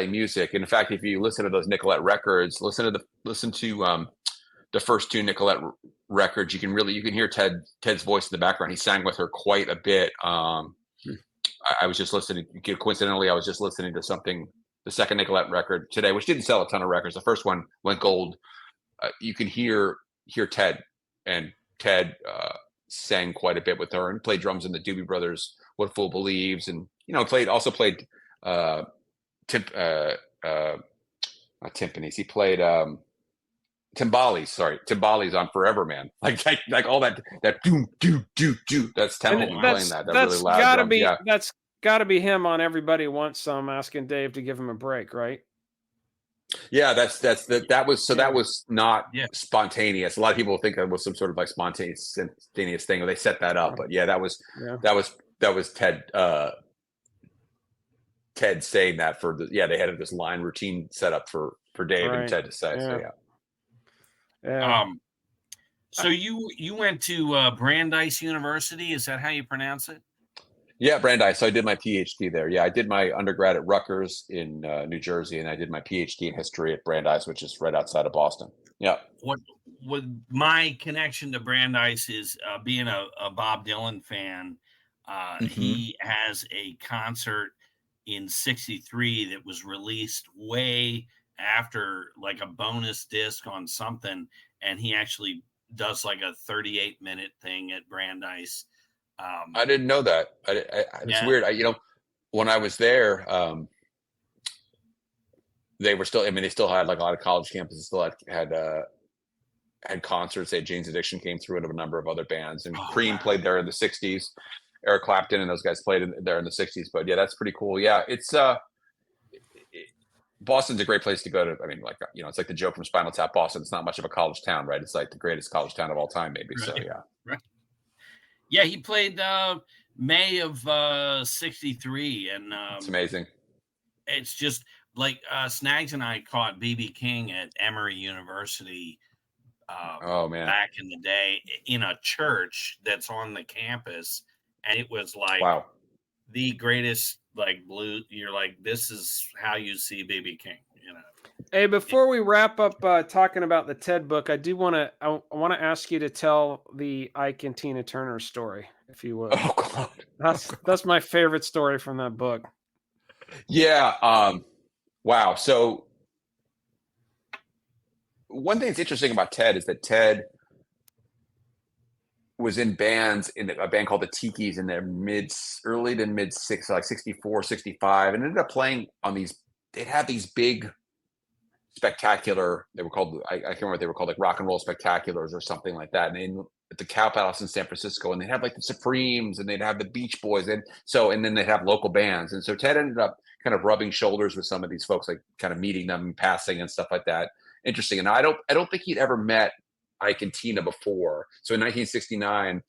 [SPEAKER 3] music. And in fact, if you listen to those Nicolette records, listen to the first two Nicolette records, you can hear Ted's voice in the background. He sang with her quite a bit. I was just listening. Coincidentally, I was just listening to the second Nicolette record today, which didn't sell a ton of records. The first one went gold. You can hear Ted, and Ted sang quite a bit with her and played drums in the Doobie Brothers' "What Fool Believes," and played not timpanis. He played timbales. Sorry, timbales on "Forever Man." Like all that do do. That's Templeman playing that. That really loud.
[SPEAKER 1] That's got to be him on "Everybody Wants Some," asking Dave to give him a break, right?
[SPEAKER 3] Yeah, that was not spontaneous. A lot of people think that was some sort of like spontaneous thing, or they set that up. But yeah, that was Ted. Ted saying that they had this line routine set up for Dave and Ted to say.
[SPEAKER 1] Yeah.
[SPEAKER 3] So yeah.
[SPEAKER 1] Yeah.
[SPEAKER 2] So you went to Brandeis University. Is that how you pronounce it?
[SPEAKER 3] Yeah, Brandeis. So I did my PhD there. Yeah, I did my undergrad at Rutgers in New Jersey, and I did my PhD in history at Brandeis, which is right outside of Boston. Yeah.
[SPEAKER 2] What my connection to Brandeis is being a Bob Dylan fan. He has a concert in '63 that was released way after, like a bonus disc on something, and he actually does like a 38-minute thing at Brandeis.
[SPEAKER 3] I didn't know that. It's weird. When I was there, they were still. I mean, they still had like a lot of college campuses still had concerts. They had Jane's Addiction came through, and a number of other bands. And Cream played there in the '60s. Eric Clapton and those guys played there in the '60s. But yeah, that's pretty cool. Yeah, it's Boston's a great place to go to. I mean, like, it's like the joke from Spinal Tap. Boston, it's not much of a college town, right? It's like the greatest college town of all time, maybe. Right. So yeah.
[SPEAKER 2] Right. Yeah, he played May of '63, and
[SPEAKER 3] it's amazing.
[SPEAKER 2] It's just like Snags and I caught B.B. King at Emory University. Back in the day, in a church that's on the campus, and it was like the greatest blues. You're like, this is how you see B.B. King.
[SPEAKER 1] Hey, before we wrap up talking about the TED book, I want to ask you to tell the Ike and Tina Turner story, if you would.
[SPEAKER 3] Oh God,
[SPEAKER 1] that's my favorite story from that book.
[SPEAKER 3] Yeah. Wow. So one thing that's interesting about Ted is that Ted was in bands in a band called the Tikis in their early to mid 60s, like 64, 65, and ended up playing on these. They'd have these big spectacular. They were called. I can't remember what they were called, like rock and roll spectaculars or something like that. And at the Cow Palace in San Francisco, and they'd have like the Supremes, and they'd have the Beach Boys, and then they'd have local bands. And so Ted ended up kind of rubbing shoulders with some of these folks, like kind of meeting them and passing and stuff like that. Interesting. And I don't think he'd ever met Ike and Tina before. So in 1969,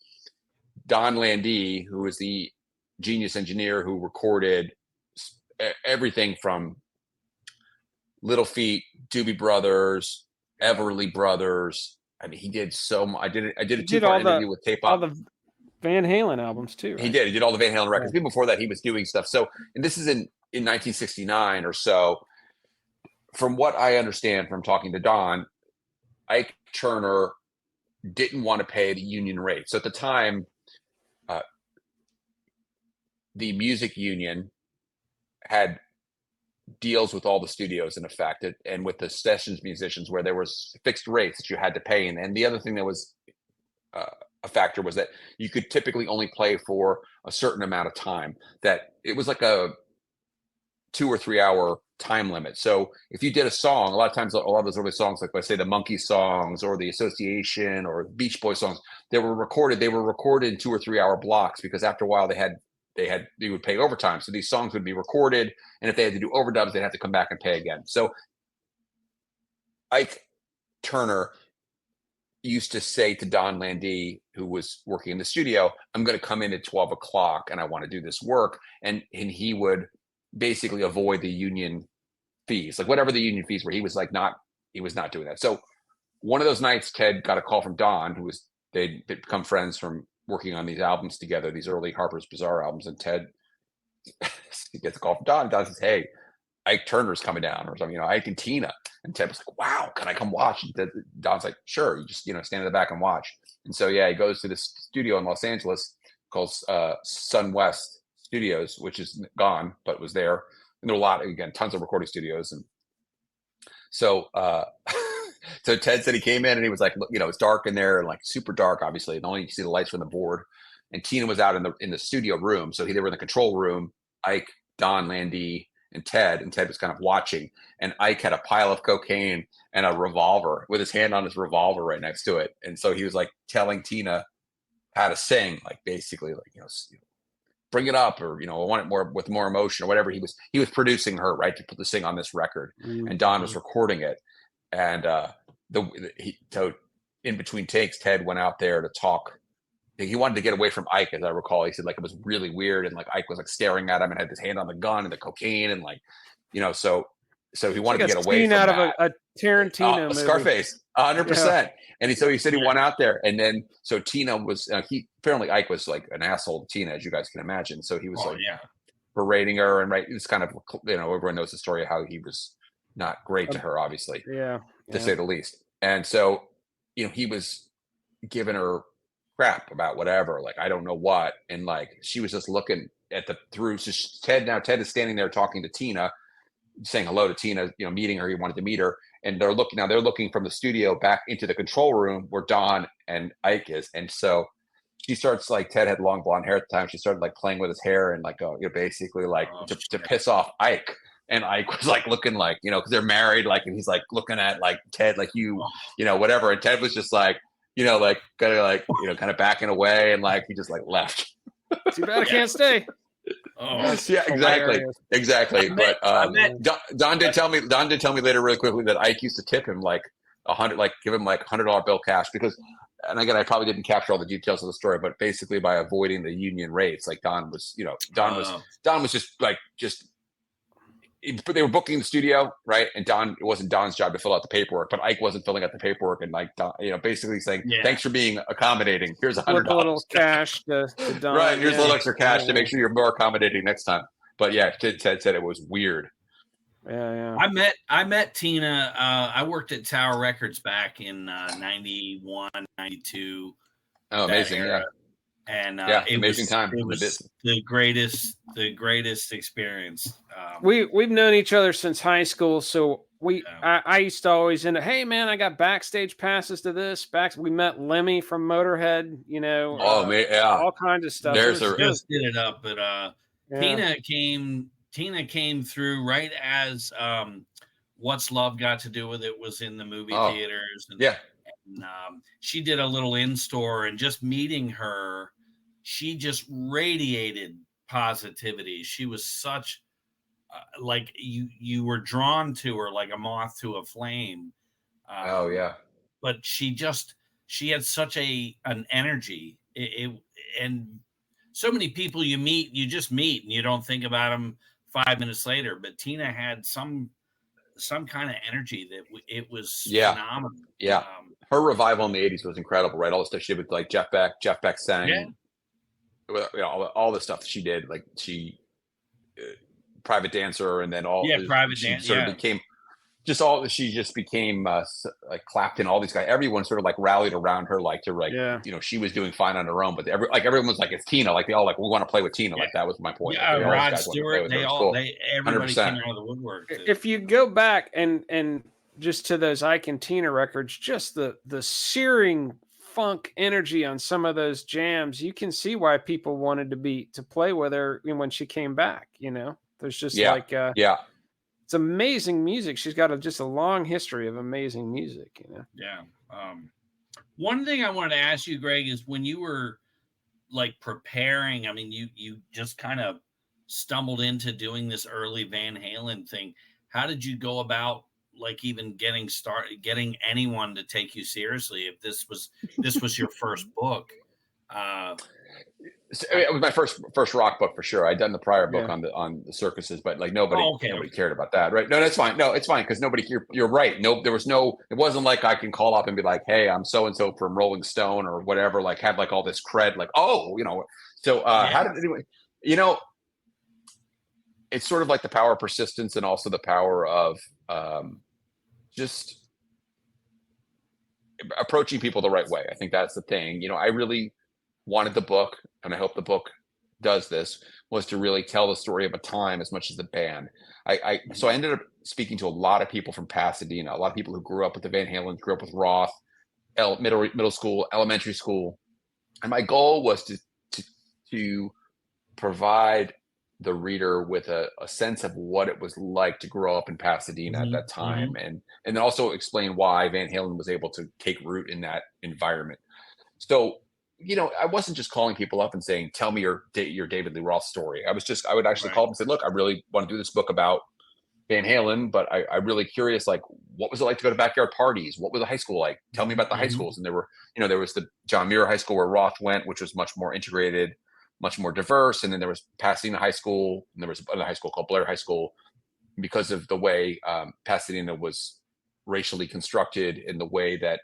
[SPEAKER 3] Don Landee, who was the genius engineer who recorded everything from Little Feat, Doobie Brothers, Everly Brothers. I mean, he did so much. I did a 2-part interview with Tape
[SPEAKER 1] all the Van Halen albums too. Right?
[SPEAKER 3] He did all the Van Halen records. Even before that, he was doing stuff. So, and this is in 1969 or so. From what I understand from talking to Don, Ike Turner didn't want to pay the union rate. So at the time, the music union had deals with all the studios in effect, and with the sessions musicians, where there was fixed rates that you had to pay. And the other thing that was a factor was that you could typically only play for a certain amount of time. That it was like a 2 or 3 hour time limit. So if you did a song, a lot of times, a lot of those early songs, like let's say the Monkees songs or the Association or Beach Boys songs, they were recorded in 2 or 3 hour blocks, because after a while they would pay overtime. So these songs would be recorded, and if they had to do overdubs, they'd have to come back and pay again. So Ike Turner used to say to Don Landee, who was working in the studio, I'm going to come in at 12 o'clock and I want to do this work. And he would basically avoid the union fees, like whatever the union fees were. He was not doing that. So one of those nights, Ted got a call from Don, they'd become friends from working on these albums together, these early Harper's Bazaar albums. And Ted he gets a call from Don. Don says, hey, Ike Turner's coming down, or something, Ike and Tina. And Ted was like, wow, can I come watch? And Don's like, sure, you just, stand in the back and watch. And so, yeah, he goes to this studio in Los Angeles called Sun West Studios, which is gone, but was there. And there were tons of recording studios. And so, so Ted said he came in and he was like, it's dark in there and like super dark, obviously. And only you can see the lights from the board. And Tina was out in the studio room. So they were in the control room, Ike, Don Landee, and Ted was kind of watching, and Ike had a pile of cocaine and a revolver with his hand on his revolver right next to it. And so he was like telling Tina how to sing, like basically like, bring it up, or, I want it more with more emotion or whatever. He was producing her, right, to sing on this record. Mm-hmm. And Don was recording it. And so in between takes, Ted went out there to talk. He wanted to get away from Ike, as I recall. He said like it was really weird, and like Ike was like staring at him and had his hand on the gun and the cocaine, and like, so he wanted to get away from
[SPEAKER 1] out
[SPEAKER 3] that.
[SPEAKER 1] Of a Tarantino movie.
[SPEAKER 3] Scarface, 100%. Yeah. And he said he went out there, and then so Tina was apparently Ike was like an asshole to Tina, as you guys can imagine. So he was berating her, and right, it's kind of everyone knows the story of how he was not great to her, obviously, to say the least. And so he was giving her crap about whatever, like I don't know what, and like she was just looking at Ted is standing there talking to Tina, saying hello to Tina, meeting her. He wanted to meet her, and they're looking from the studio back into the control room where Don and Ike is. And so she starts, like, Ted had long blonde hair at the time, she started like playing with his hair and like basically like to piss off Ike. And Ike was like looking like, because they're married, like, and he's like looking at like Ted, like whatever. And Ted was just like, like kind of like, kind of backing away, and like he just like left.
[SPEAKER 1] Too bad I can't stay.
[SPEAKER 3] Oh, yeah, exactly. But Don did tell me later really quickly that Ike used to tip him like $100, like give him like $100 bill cash, because, and again, I probably didn't capture all the details of the story, but basically by avoiding the union rates, like Don was just they were booking the studio, right? And it wasn't Don's job to fill out the paperwork, but Ike wasn't filling out the paperwork, and like Don, basically saying, "Thanks for being accommodating. Here's $100,
[SPEAKER 1] a little cash to Don."
[SPEAKER 3] Right, here's a little extra cash to make sure you're more accommodating next time. But yeah, Ted said it was weird.
[SPEAKER 1] Yeah.
[SPEAKER 2] I met Tina. I worked at Tower Records back in 91, 92.
[SPEAKER 3] Oh, amazing!
[SPEAKER 2] Era.
[SPEAKER 3] Yeah.
[SPEAKER 2] And
[SPEAKER 3] amazing time.
[SPEAKER 2] It was the greatest experience.
[SPEAKER 1] We've known each other since high school, so I used to always hey man, I got backstage passes to this. We met Lemmy from Motorhead, all kinds of stuff.
[SPEAKER 2] Just did it up, but Tina came through right as What's Love Got to Do with It was in the movie theaters. And, and she did a little in-store, and just meeting her, she just radiated positivity. She was such like you were drawn to her like a moth to a flame. But she had such an energy. And so many people you just meet and you don't think about them 5 minutes later. But Tina had some kind of energy that it was phenomenal.
[SPEAKER 3] Yeah. Her revival in the 80s was incredible, right? All the stuff she did with like Jeff Beck sang, all the stuff that she did, like she Private Dancer, and then
[SPEAKER 2] Private Dancer
[SPEAKER 3] became she just became like Clapton, all these guys, everyone sort of like rallied around her, like to like she was doing fine on her own, but everyone was like, it's Tina, like they all like, we want to play with Tina, like that was my point.
[SPEAKER 2] Rod Stewart, everybody came out of the woodwork.
[SPEAKER 1] If you go back and just to those Ike and Tina records, just the searing funk energy on some of those jams, you can see why people wanted to play with her when she came back. There's just it's amazing music. She's got just a long history of amazing music.
[SPEAKER 2] One thing I wanted to ask you, Greg, is when you were like preparing, I mean, you just kind of stumbled into doing this early Van Halen thing. How did you go about like even getting anyone to take you seriously if this was your first book.
[SPEAKER 3] It was my first rock book for sure. I'd done the prior book on the circuses, but like nobody cared about that, right? No, that's fine. No, it's fine because nobody. You're right. No, there was no. It wasn't like I can call up and be like, "Hey, I'm so and so from Rolling Stone or whatever." Like have like all this cred. Like, oh, So how did anyway? It's sort of like the power of persistence and also the power of just approaching people the right way. I think that's the thing. I really wanted the book, and I hope the book does this, was to really tell the story of a time as much as the band. So I ended up speaking to a lot of people from Pasadena, a lot of people who grew up with the Van Halens, grew up with Roth, middle school, elementary school. And my goal was to provide the reader with a sense of what it was like to grow up in Pasadena at that time. And then also explain why Van Halen was able to take root in that environment. So, I wasn't just calling people up and saying, tell me your David Lee Roth story. I would actually call them and say, look, I really want to do this book about Van Halen, but I'm really curious, like, what was it like to go to backyard parties? What was the high school like? Tell me about the high schools. And there was the John Muir High School where Roth went, which was much more integrated, much more diverse. And then there was Pasadena High School, and there was another high school called Blair High School. Because of the way Pasadena was racially constructed, in the way that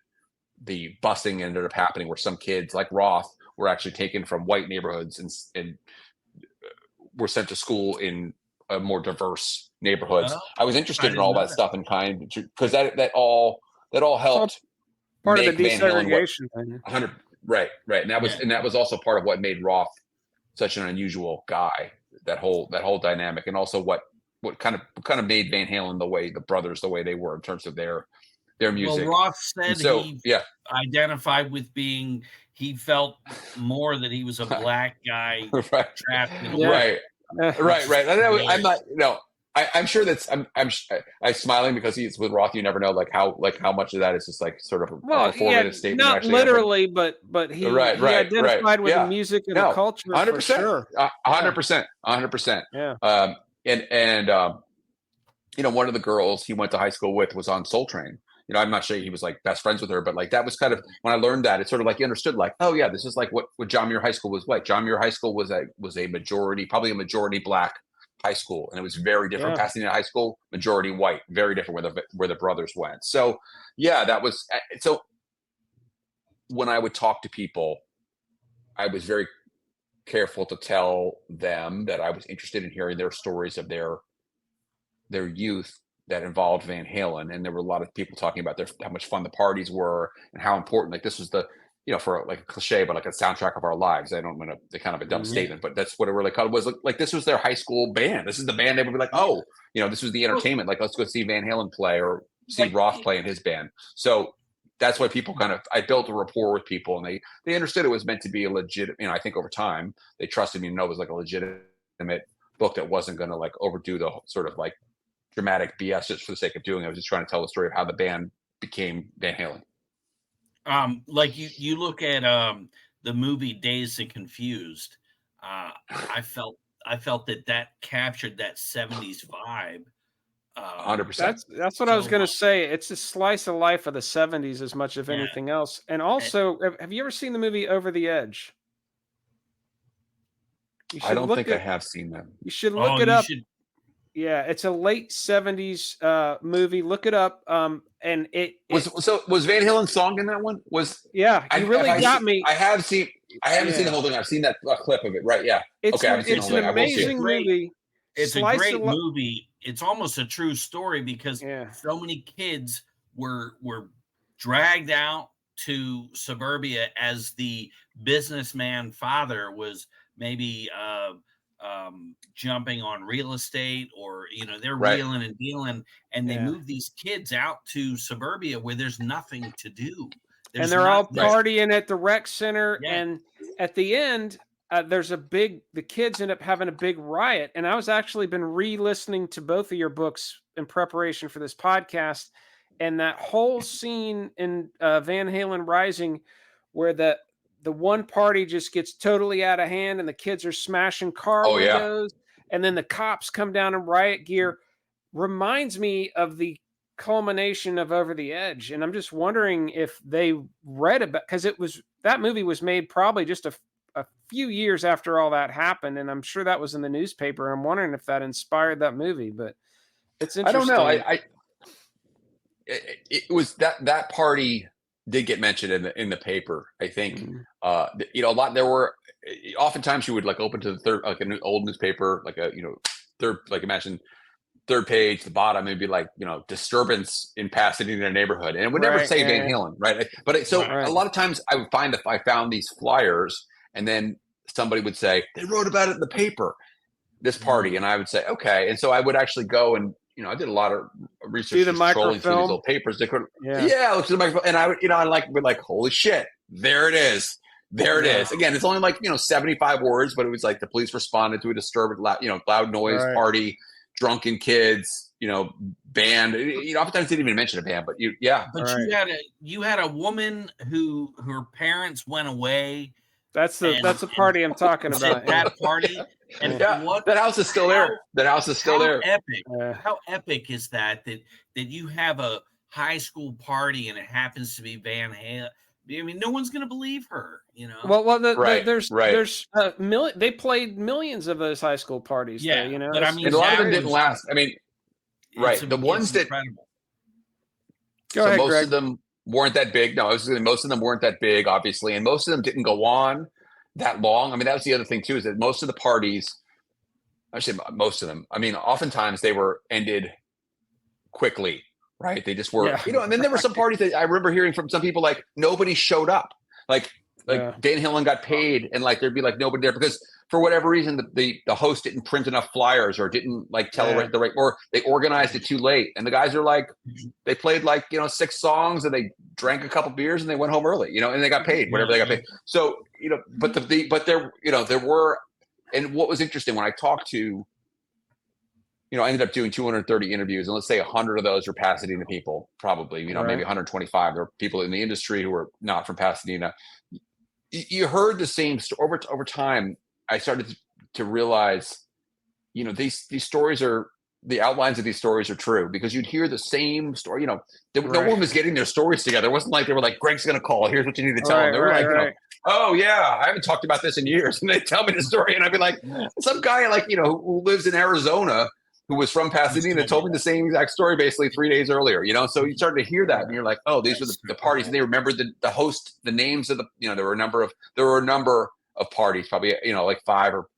[SPEAKER 3] the busing ended up happening, where some kids like Roth were actually taken from white neighborhoods and were sent to school in more diverse neighborhoods. I was interested in all that stuff, and because that all helped
[SPEAKER 1] part of the desegregation thing.
[SPEAKER 3] 100 right, and that was also part of what made Roth such an unusual guy. That whole dynamic, and also what kind of made Van Halen the brothers the way they were in terms of their music.
[SPEAKER 2] Well, Roth said he identified with he felt more that he was a black guy trapped in
[SPEAKER 3] right. I'm not, I'm sure that's I'm smiling because he's with Roth. You never know how much of that is just like sort of a formative statement.
[SPEAKER 1] Not literally, but he identified with the music and the culture.
[SPEAKER 3] 100%,
[SPEAKER 1] for sure.
[SPEAKER 3] 100%.
[SPEAKER 1] Yeah.
[SPEAKER 3] And one of the girls he went to high school with was on Soul Train. I'm not sure he was like best friends with her, but like that was kind of when I learned that, it's sort of like you understood, like, oh yeah, this is like what John Muir High School was like. John Muir High School was probably a majority black high school, and it was very different. Pasadena High School, majority white, very different where the brothers went. So yeah, that was so. When I would talk to people, I was very careful to tell them that I was interested in hearing their stories of their youth that involved Van Halen. And there were a lot of people talking about how much fun the parties were and how important, like this was the, for like a cliche, but like a soundtrack of our lives. I don't want to, kind of a dumb statement, but that's what it really called, was like, this was their high school band. This is the band they would be like, oh, this was the entertainment. Like, let's go see Van Halen play or see Roth play in his band. So that's why people I built a rapport with people, and they understood it was meant to be a legit, I think over time they trusted me to know it was like a legitimate book that wasn't going to like overdo the sort of like dramatic BS just for the sake of doing it. I was just trying to tell the story of how the band became Van Halen.
[SPEAKER 2] Like you look at the movie Dazed and Confused. I felt that captured that 70s vibe.
[SPEAKER 3] 100%.
[SPEAKER 1] That's what I was going to say. It's a slice of life of the 70s as much as anything else. And also, have you ever seen the movie Over the Edge?
[SPEAKER 3] I don't think I have seen that.
[SPEAKER 1] You should look it up. Yeah, it's a late 70s movie. Look it up. And was
[SPEAKER 3] Van Halen's song in that one?
[SPEAKER 1] Got me.
[SPEAKER 3] I haven't seen the whole thing. I've seen that clip of it. Right? Yeah.
[SPEAKER 1] It's an amazing movie.
[SPEAKER 2] It's a great movie. It's almost a true story because so many kids were dragged out to suburbia as the businessman father was maybe jumping on real estate, or they're wheeling and dealing, and they move these kids out to suburbia where there's nothing to do.
[SPEAKER 1] And they're all partying at the rec center, and at the end the kids end up having a big riot. And I was actually been re-listening to both of your books in preparation for this podcast, and that whole scene in Van Halen Rising where the one party just gets totally out of hand and the kids are smashing car windows, and then the cops come down in riot gear, reminds me of the culmination of Over the Edge, and I'm just wondering if they read about, because that movie was made probably just a few years after all that happened, and I'm sure that was in the newspaper. I'm wondering if that inspired that movie, but it's interesting.
[SPEAKER 3] I don't know. It was that party did get mentioned in the paper. I think a lot. There were oftentimes you would like open to the third, like an old newspaper, like a third, like imagine third page, the bottom, it'd be like disturbance in Pasadena neighborhood, and it would never say Van Halen, right? But a lot of times I would find that I found these flyers, and then somebody would say they wrote about it in the paper, this party, and I would say okay, and so I would actually go and I did a lot of research, trolling through these old papers. They could, look through the microphone, and I would, be like, holy shit, there it is. There it is. Again, it's only like 75 words, but it was like the police responded to a disturbed, loud noise party, drunken kids, band. Oftentimes they didn't even mention a band, but
[SPEAKER 2] But you had a woman who her parents went away.
[SPEAKER 1] That's the party I'm talking about.
[SPEAKER 2] That party. And
[SPEAKER 3] that house is still there. That house is still there.
[SPEAKER 2] Epic. How epic is that you have a high school party and it happens to be Van Halen? I mean, no one's going to believe her,
[SPEAKER 1] Well, there's they played millions of those high school parties.
[SPEAKER 2] Yeah,
[SPEAKER 1] there,
[SPEAKER 2] but I mean,
[SPEAKER 3] and a lot of them didn't last. I mean, the ones that
[SPEAKER 1] go ahead,
[SPEAKER 3] most
[SPEAKER 1] Greg.
[SPEAKER 3] of them weren't that big. No, most of them weren't that big, obviously, and most of them didn't go on that long. I mean, that was the other thing too, is that most of the parties, actually most of them, I mean, oftentimes they were ended quickly. Right. They just were, and then there were some parties that I remember hearing from some people, like nobody showed up, like Van Halen got paid and like, there'd be like nobody there because for whatever reason, the host didn't print enough flyers or didn't like tell the right, or they organized it too late. And the guys are like, they played like, 6 songs and they drank a couple beers and they went home early, and they got paid, whatever they got paid. So, but there were, and what was interesting when I talked to, I ended up doing 230 interviews, and let's say 100 of those were Pasadena people, probably, maybe 125. There were people in the industry who were not from Pasadena. You heard the same story over time. I started to realize, these stories are, the outlines of these stories are true because you'd hear the same story. No one was getting their stories together. It wasn't like they were like, Greg's going to call. Here's what you need to tell him. They were like, oh yeah, I haven't talked about this in years. And they tell me the story. And I'd be like, some guy like, who lives in Arizona, who was from Pasadena, told me the same exact story basically 3 days earlier, So you started to hear that and you're like, oh, these were the parties. And they remembered the host, the names of the, there were a number of parties, probably, like 5 or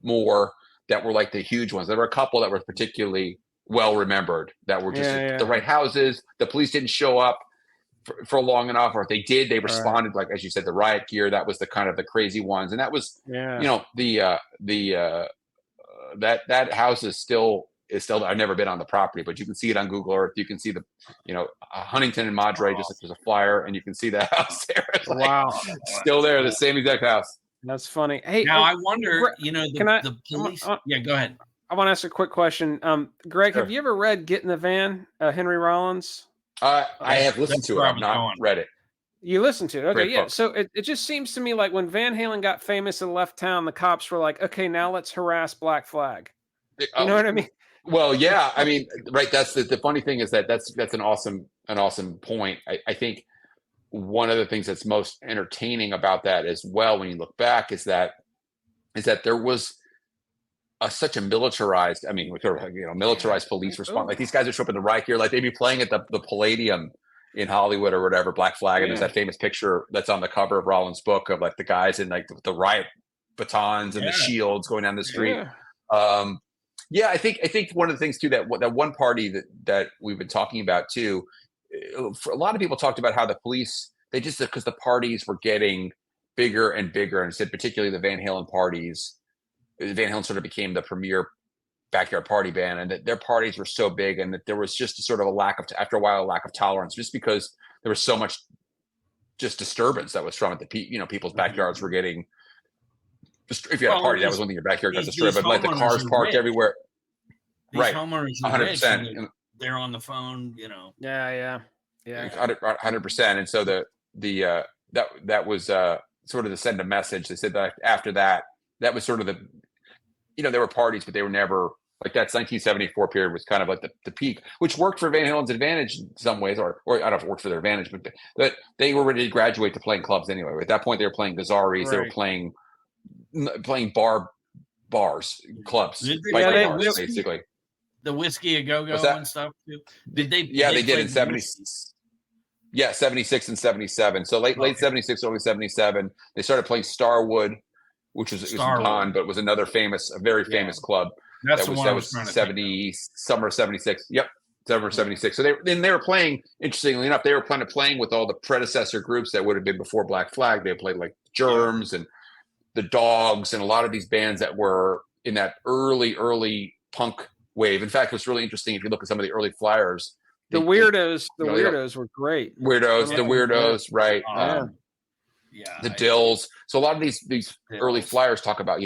[SPEAKER 3] more that were like the huge ones. There were a couple that were particularly well remembered that were just the right houses. The police didn't show up for long enough, or if they did, they responded like, as you said, the riot gear. That was the kind of the crazy ones. And that was, that house is still I've never been on the property, but you can see it on Google Earth. You can see the Huntington and Madre, just like there's a flyer, and you can see the house there.
[SPEAKER 1] Wow,
[SPEAKER 3] still there, the same exact house.
[SPEAKER 1] That's funny. Hey,
[SPEAKER 2] now I wonder, the police. Go ahead.
[SPEAKER 1] I want to ask a quick question. Greg, have you ever read Get in the Van, Henry Rollins?
[SPEAKER 3] I have listened to it. I've not read it.
[SPEAKER 1] You listened to it. Okay,
[SPEAKER 3] Great
[SPEAKER 1] yeah.
[SPEAKER 3] book.
[SPEAKER 1] So it just seems to me like when Van Halen got famous and left town, the cops were like, okay, now let's harass Black Flag. You know what I mean?
[SPEAKER 3] Well, yeah. I mean, right. That's the funny thing is that's an awesome point. I think one of the things that's most entertaining about that as well, when you look back, is that there was such a militarized, militarized police response. Like these guys would show up in the riot gear, like they'd be playing at the Palladium in Hollywood or whatever, Black Flag. And there's that famous picture that's on the cover of Rollins' book of like the guys in like the riot batons and the shields going down the street. I think one of the things too, that one party that we've been talking about too, for a lot of people talked about how the police, they just, because the parties were getting bigger and bigger, and said particularly the Van Halen parties, Van Halen sort of became the premier backyard party band, and that their parties were so big, and that there was just a sort of after a while, a lack of tolerance, just because there was so much just disturbance that was from it. People's backyards were getting, if you had a party, that was one thing, your backyard got disturbed, but like the cars parked everywhere.
[SPEAKER 2] These homeowners are
[SPEAKER 3] 100%.
[SPEAKER 2] They're on the phone,
[SPEAKER 1] Yeah.
[SPEAKER 3] 100%. And so that was sort of to send a message. They said that after that was sort of there were parties, but they were never Like that 1974 period was kind of like the peak, which worked for Van Halen's advantage in some ways, or I don't know if it worked for their advantage, but they were ready to graduate to playing clubs anyway. At that point, they were playing Gazzarri's,
[SPEAKER 1] Right.
[SPEAKER 3] they were playing bars, clubs, bars, basically.
[SPEAKER 2] The Whiskey A Go Go and stuff too. Did they?
[SPEAKER 3] Yeah, they did in 76. Yeah, 76 and 77. So late 76, early 77. They started playing Starwood, which was gone, but was another very famous club.
[SPEAKER 2] That's
[SPEAKER 3] that was 70 summer 76. Yep, summer 76. So they were playing. Interestingly enough, they were kind of playing with all the predecessor groups that would have been before Black Flag. They played like Germs and the Dogs and a lot of these bands that were in that early punk wave. In fact, what's really interesting if you look at some of the early flyers,
[SPEAKER 1] the Weirdos were great.
[SPEAKER 3] The Weirdos, right? The Dills. So a lot of these early flyers talk about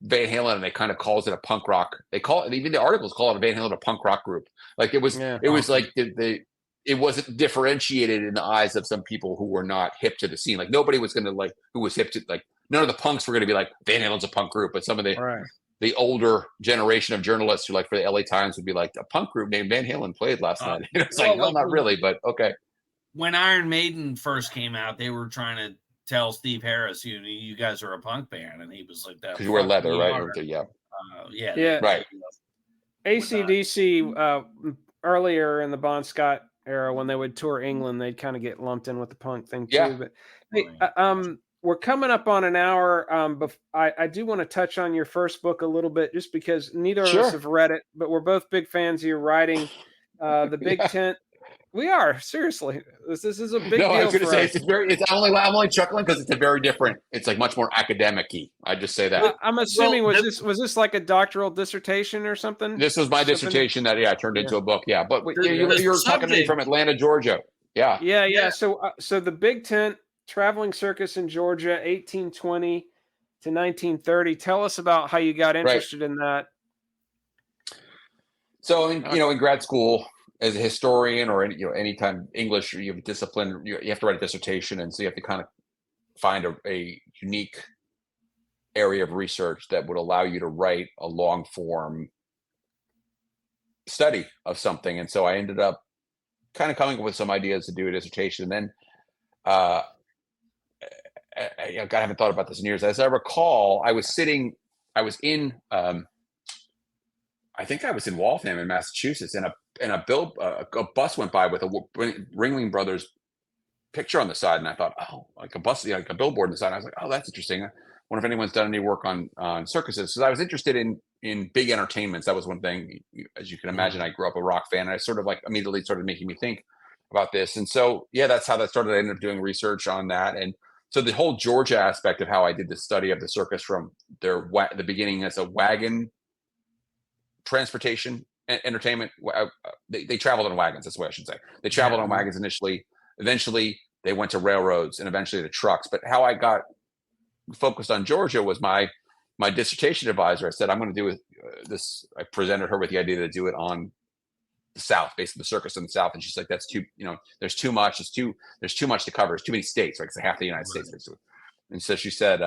[SPEAKER 3] Van Halen, and they kind of calls it a punk rock. They call it, even the articles call it a Van Halen a punk rock group. Like it was like it wasn't differentiated in the eyes of some people who were not hip to the scene. Like nobody was going to who was hip to none of the punks were going to be like Van Halen's a punk group, but some of the older generation of journalists who for the LA Times would be like, a punk group named Van Halen played last night. It's no, not really, but okay.
[SPEAKER 2] When Iron Maiden first came out, they were trying to tell Steve Harris, you guys are a punk band, and he was like that.
[SPEAKER 3] Because you wear leather, right?
[SPEAKER 1] Right. AC/DC earlier in the Bon Scott era, when they would tour England, they'd kind of get lumped in with the punk thing too.
[SPEAKER 3] Yeah.
[SPEAKER 1] But hey, we're coming up on an hour. But I do want to touch on your first book a little bit, just because neither of us have read it, but we're both big fans of your writing. The Big Tent. We are, seriously. This is a big deal.
[SPEAKER 3] I was going to say I'm only chuckling because it's a very different. It's like much more academic-y. I just say that.
[SPEAKER 1] I'm assuming was this like a doctoral dissertation or something?
[SPEAKER 3] This was my dissertation that I turned into a book. Yeah, but you're talking to me from Atlanta, Georgia. Yeah.
[SPEAKER 1] Yeah. So the Big Tent, Traveling Circus in Georgia, 1820 to 1930. Tell us about how you got interested in that.
[SPEAKER 3] So in grad school, as a historian or anytime English, you have a discipline, you have to write a dissertation, and so you have to kind of find a unique area of research that would allow you to write a long form study of something. And so I ended up kind of coming up with some ideas to do a dissertation. And then I haven't thought about this in years. As I recall, I was in I think I was in Waltham in Massachusetts, and a bus went by with a Ringling Brothers picture on the side, and I thought, like a bus, like a billboard on the side. And I was like, oh, that's interesting. I wonder if anyone's done any work on circuses, because I was interested in big entertainments. That was one thing. As you can imagine, I grew up a rock fan, and I sort of immediately started making me think about this. And so, that's how that started. I ended up doing research on that, and so the whole Georgia aspect of how I did the study of the circus from the beginning as a wagon transportation entertainment. They traveled on wagons. That's the way I should say. They traveled on wagons initially. Eventually, they went to railroads, and eventually to trucks. But how I got focused on Georgia was my dissertation advisor. I said, I'm going to do this. I presented her with the idea to do it on the South, basically the circus in the South. And she's like, that's too, there's too much. There's too much to cover. There's too many states, right? It's half the United States, basically. And so she said,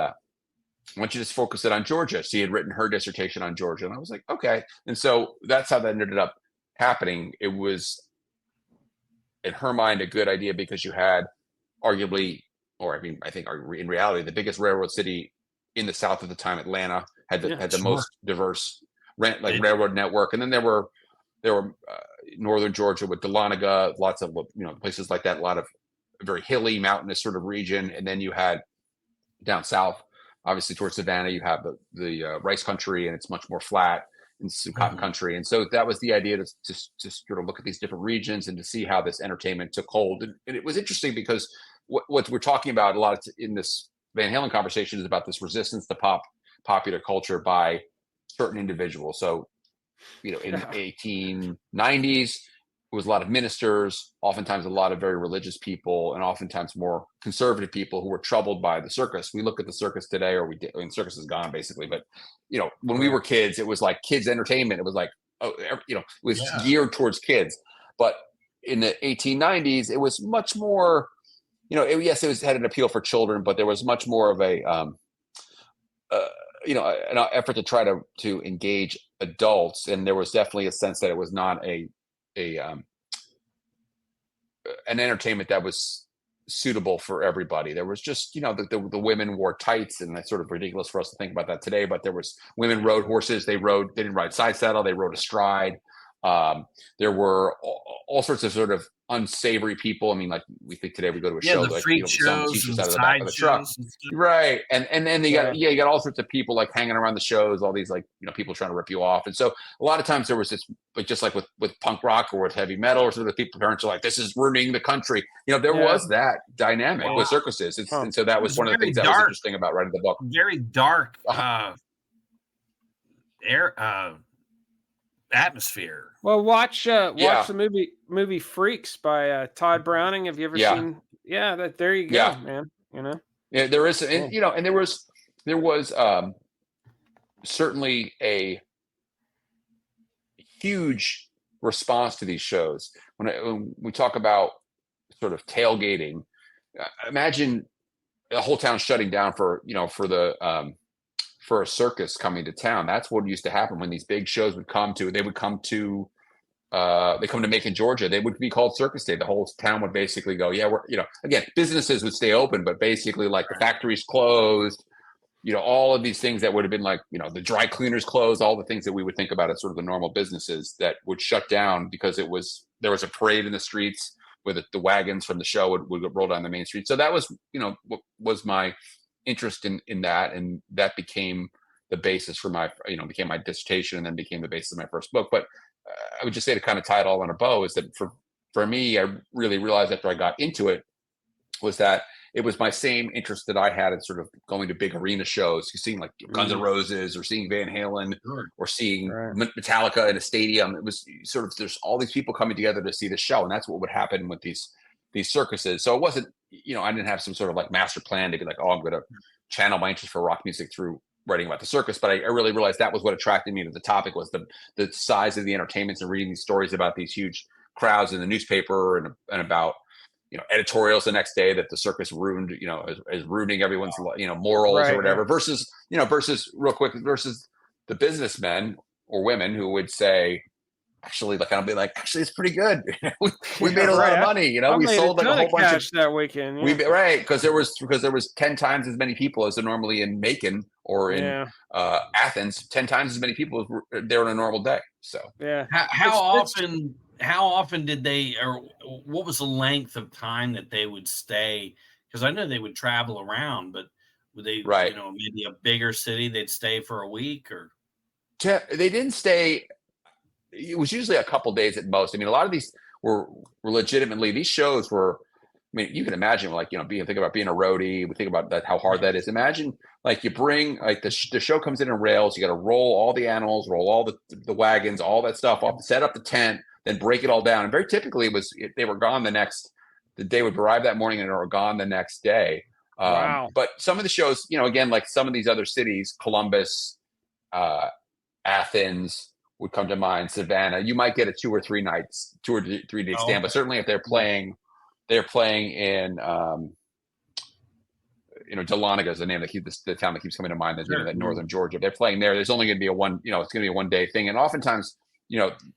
[SPEAKER 3] why don't you just focus it on Georgia? She had written her dissertation on Georgia. And I was like, okay. And so that's how that ended up happening. It was, in her mind, a good idea because you had arguably, I think in reality, the biggest railroad city in the South at the time, Atlanta, had the most diverse railroad network. And then there were northern Georgia with Dahlonega, lots of places like that, a lot of very hilly, mountainous sort of region. And then you had down south, obviously towards Savannah, you have the rice country, and it's much more flat, and some cotton country. And so that was the idea to sort of look at these different regions and to see how this entertainment took hold. And it was interesting because what we're talking about a lot in this Van Halen conversation is about this resistance to popular culture by certain individuals. So, in the 1890s, it was a lot of ministers, oftentimes a lot of very religious people, and oftentimes more conservative people who were troubled by the circus. We look at the circus today, circus is gone basically. But, when we were kids, it was like kids entertainment. It was like, it was geared towards kids. But in the 1890s, it was much more, it had an appeal for children, but there was much more of an effort to try to engage adults, and there was definitely a sense that it was not an entertainment that was suitable for everybody. There was just, the women wore tights, and that's sort of ridiculous for us to think about that today, but there was women rode horses. They didn't ride side saddle. They rode astride. There were all sorts of sort of unsavory people. I mean, like we think today we go to a show,
[SPEAKER 2] the
[SPEAKER 3] like
[SPEAKER 2] freak
[SPEAKER 3] someone
[SPEAKER 2] shows
[SPEAKER 3] teaches
[SPEAKER 2] and
[SPEAKER 3] out of the back of the truck, right? And then you got all sorts of people like hanging around the shows, all these like people trying to rip you off. And so a lot of times there was this, like just like with punk rock or with heavy metal, or sort of people, parents are like, this is ruining the country. There was that dynamic with circuses, and so that was one of the things that was interesting about writing the book.
[SPEAKER 2] Very dark atmosphere.
[SPEAKER 1] Well, watch the movie Freaks by Todd Browning. Have you ever seen? Yeah, there you go, man.
[SPEAKER 3] Yeah, there is, and and there was certainly a huge response to these shows. When we talk about sort of tailgating, imagine the whole town shutting down for a circus coming to town. That's what used to happen when these big shows would come to. They come to Macon, Georgia. They would be called Circus Day. The whole town would basically go, yeah, we're again, businesses would stay open, but basically like the factories closed. All of these things that would have been like, the dry cleaners closed, all the things that we would think about as sort of the normal businesses that would shut down because there was a parade in the streets where the wagons from the show would roll down the main street. So that was, what was my interest in that, and that became the basis for my became my dissertation, and then became the basis of my first book. But I would just say, to kind of tie it all in a bow, is that for me, I really realized after I got into it was that it was my same interest that I had in sort of going to big arena shows, seeing like Guns N' Roses or seeing Van Halen or seeing Metallica in a stadium. It was sort of, there's all these people coming together to see the show, and that's what would happen with these circuses. So it wasn't, I didn't have some sort of like master plan to be like, oh, I'm going to channel my interest for rock music through writing about the circus. But I really realized that was what attracted me to the topic, was the size of the entertainments and reading these stories about these huge crowds in the newspaper, and about, editorials the next day that the circus ruined, is ruining everyone's, morals or whatever, versus the businessmen or women who would say, actually, I'll be like, actually, it's pretty good. we made a lot of money. We sold like a whole bunch of
[SPEAKER 1] that weekend.
[SPEAKER 3] Yeah. Because there was 10 times as many people as are normally in Macon or in Athens. 10 times as many people as there on a normal day. So
[SPEAKER 2] how often did they, or what was the length of time that they would stay? Because I know they would travel around, but would they, maybe a bigger city, they'd stay for a week, or?
[SPEAKER 3] They didn't stay. It was usually a couple days at most. I mean, a lot of these were legitimately, these shows were, I mean, you can imagine, like, think about being a roadie. We think about that, how hard that is. Imagine, like, you bring, like, the show comes in rails. You got to roll all the animals, roll all the wagons, all that stuff off, set up the tent, then break it all down. And very typically they were gone the day would arrive that morning and they were gone the next day.
[SPEAKER 1] Wow.
[SPEAKER 3] But some of the shows, again, like some of these other cities, Columbus, Athens would come to mind, Savannah, you might get a 2 or 3 day stand, but certainly if they're playing in, Dahlonega is the name the town that keeps coming to mind. That's that northern Georgia. They're playing there. There's only going to be it's going to be a 1 day thing. And oftentimes,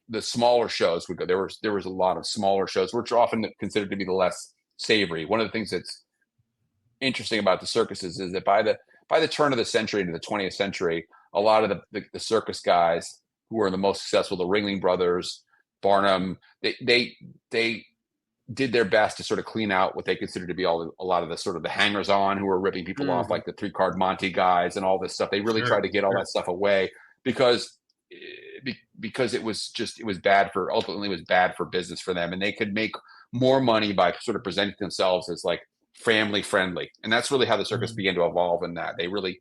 [SPEAKER 3] the smaller shows would go. There was a lot of smaller shows, which are often considered to be the less savory. One of the things that's interesting about the circuses is that by the turn of the century into the 20th century, a lot of the circus guys who were the most successful, the Ringling Brothers, Barnum, they did their best to sort of clean out what they considered to be a lot of the sort of the hangers-on who were ripping people off, like the 3-card Monte guys and all this stuff. They really tried to get all that stuff away because it was bad for business for them, and they could make more money by sort of presenting themselves as like family friendly. And that's really how the circus began to evolve in that. They really,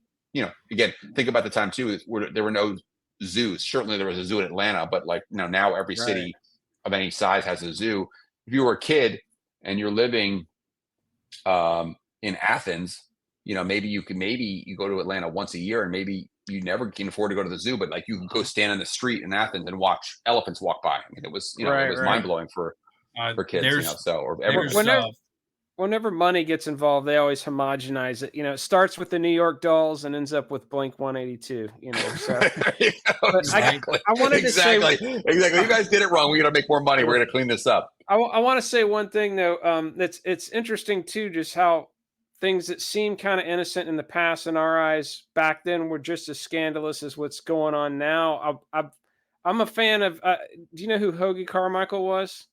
[SPEAKER 3] again, think about the time too, where there were no zoos. Certainly there was a zoo in Atlanta, but like, now every city of any size has a zoo. If you were a kid and you're living in Athens, maybe you go to Atlanta once a year, and maybe you never can afford to go to the zoo, but like you can go stand on the street in Athens and watch elephants walk by. I mean, it was, it was mind blowing for kids, so, or everyone.
[SPEAKER 1] whenever money gets involved, they always homogenize it. It starts with the New York Dolls and ends up with Blink 182. So
[SPEAKER 3] exactly.
[SPEAKER 1] I wanted to say
[SPEAKER 3] exactly. You guys did it wrong. We got to make more money. We're going to clean this up.
[SPEAKER 1] I want to say one thing though. It's interesting too, just how things that seem kind of innocent in the past in our eyes back then were just as scandalous as what's going on now. I'm a fan of. Do you know who Hoagie Carmichael was?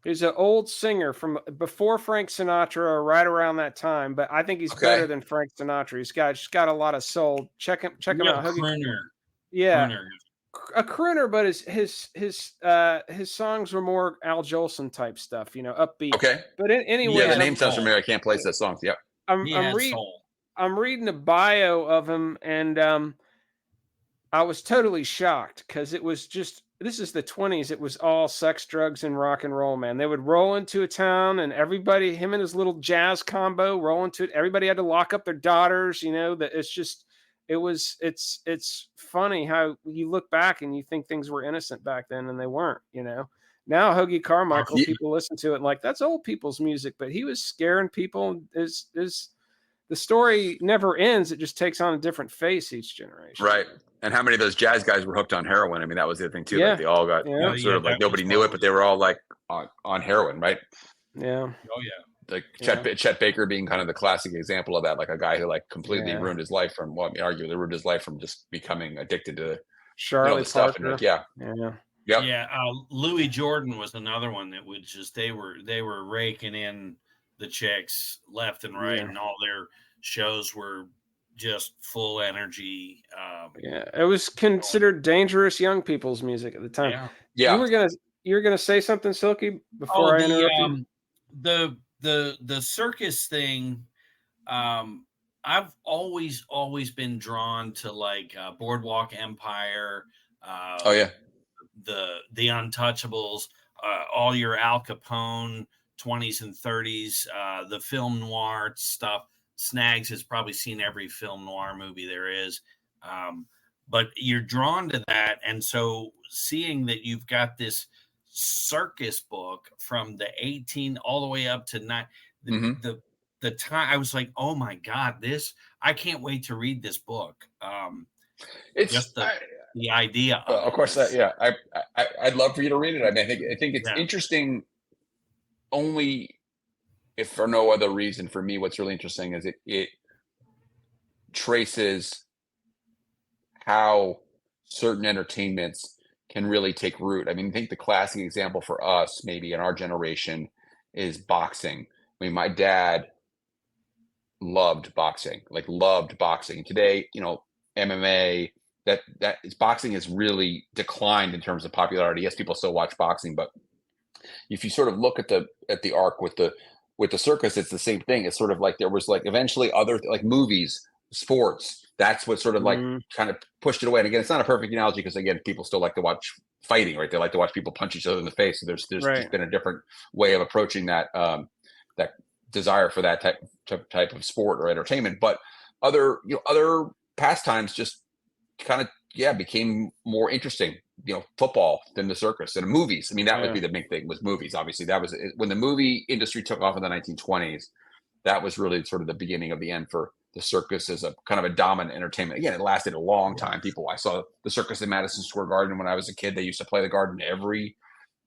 [SPEAKER 1] He's an old singer from before Frank Sinatra, or right around that time. But I think he's better than Frank Sinatra. He's got a lot of soul. Check him out.
[SPEAKER 2] Crooner.
[SPEAKER 1] Yeah,
[SPEAKER 2] crooner.
[SPEAKER 1] A crooner, but his songs were more Al Jolson type stuff. Upbeat.
[SPEAKER 3] Okay.
[SPEAKER 1] But anyway,
[SPEAKER 3] yeah, the name sounds familiar. I can't place that song. Yep.
[SPEAKER 1] I'm reading a bio of him, and I was totally shocked because it was just. This is the 1920s. It was all sex, drugs, and rock and roll, man. They would roll into a town, and everybody, him and his little jazz combo, roll into it. Everybody had to lock up their daughters. That it's funny how you look back and you think things were innocent back then, and they weren't. Now Hoagie Carmichael, people listen to it like that's old people's music, but he was scaring people. The story never ends. It just takes on a different face each generation.
[SPEAKER 3] Right. And how many of those jazz guys were hooked on heroin? I mean, that was the thing too.
[SPEAKER 1] Yeah.
[SPEAKER 3] Like they all got sort of like nobody knew it, but they were all like on heroin, right?
[SPEAKER 1] Yeah.
[SPEAKER 2] Oh yeah.
[SPEAKER 3] Like Chet Baker being kind of the classic example of that, like a guy who like completely ruined his life from arguably ruined his life from just becoming addicted to
[SPEAKER 1] Charlie
[SPEAKER 3] the stuff. And
[SPEAKER 2] Louis Jordan was another one that would just they were raking in the chicks left and right, and all their shows were just full energy.
[SPEAKER 1] It was considered dangerous young people's music at the time.
[SPEAKER 3] Yeah.
[SPEAKER 1] You were gonna say something, Silky, before I interrupt you?
[SPEAKER 2] The circus thing. I've always been drawn to like Boardwalk Empire. The Untouchables, all your Al Capone 20s and 30s, the film noir stuff. Snags has probably seen every film noir movie there is. But you're drawn to that. And so seeing that you've got this circus book from the 18 all the way up to the time, I was like, oh my God, I can't wait to read this book. It's just the idea
[SPEAKER 3] of course, I'd love for you to read it. I mean, I think it's interesting only if for no other reason. For me, what's really interesting is it traces how certain entertainments can really take root. I mean, I think the classic example for us, maybe in our generation, is boxing. I mean, my dad loved boxing. Today, MMA, boxing has really declined in terms of popularity. Yes, people still watch boxing, but if you sort of look at the arc with the circus, it's the same thing. It's sort of like there was like eventually other like movies, sports. That's what sort of like kind of pushed it away. And again, it's not a perfect analogy because again, people still like to watch fighting, right? They like to watch people punch each other in the face. So there's just been a different way of approaching that that desire for that type of sport or entertainment. But other pastimes just kind of became more interesting. Football than the circus and movies. I mean, that would be the big thing was movies. Obviously, that was when the movie industry took off in the 1920s. That was really sort of the beginning of the end for the circus as a kind of a dominant entertainment. Again, it lasted a long time. I saw the circus in Madison Square Garden when I was a kid. They used to play the garden every,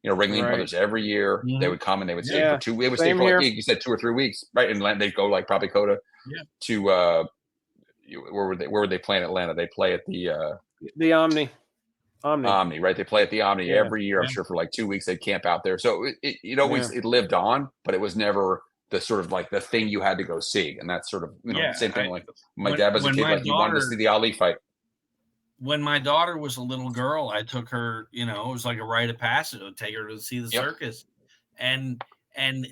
[SPEAKER 3] Ringling Brothers every year. Mm-hmm. They would come and they would stay for 2 weeks. They would stay for like you said 2 or 3 weeks, right? And they'd go like probably go to where would they play in Atlanta? They play at
[SPEAKER 1] the Omni,
[SPEAKER 3] right? They play at the Omni every year. I'm sure for like 2 weeks they'd camp out there. So it always it lived on, but it was never the sort of like the thing you had to go see. And that's sort of same thing. Like my dad was a kid, like he wanted to see the Ali fight.
[SPEAKER 2] When my daughter was a little girl, I took her. It was like a rite of passage to take her to see the circus, and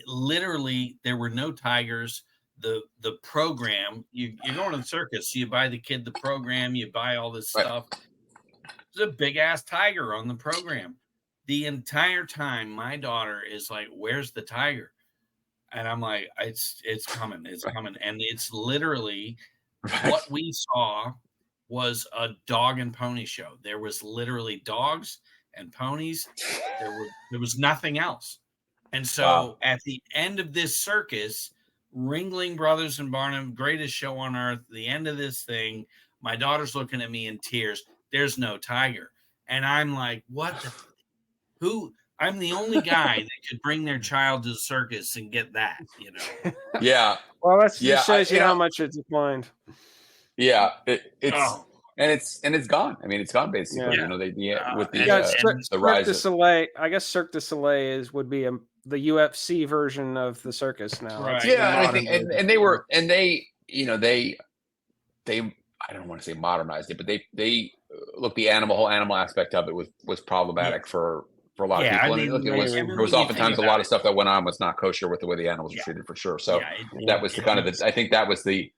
[SPEAKER 2] literally there were no tigers. The program you're going to the circus, so you buy the kid the program, you buy all this stuff. There's a big ass tiger on the program. The entire time, my daughter is like, "Where's the tiger?" And I'm like, "It's coming, and it's literally what we saw was a dog and pony show. There was literally dogs and ponies. There was nothing else. And so at the end of this circus, Ringling Brothers and Barnum, greatest show on earth, the end of this thing, my daughter's looking at me in tears. There's no tiger. And I'm like, what the, who? I'm the only guy that could bring their child to the circus and get that, you know?
[SPEAKER 3] Yeah.
[SPEAKER 1] Well, that just shows you how much it's declined.
[SPEAKER 3] Yeah. It's gone. I mean, it's gone basically. You know, with the rise of
[SPEAKER 1] Soleil. I guess Cirque du Soleil would be the UFC version of the circus now.
[SPEAKER 2] Right.
[SPEAKER 3] Yeah, I think, and they you know, they I don't want to say modernized it, but they look, the whole animal aspect of it was problematic for a lot of people.
[SPEAKER 2] I mean,
[SPEAKER 3] there was oftentimes a lot of stuff that went on was not kosher with the way the animals were treated, for sure. So that was I think that was the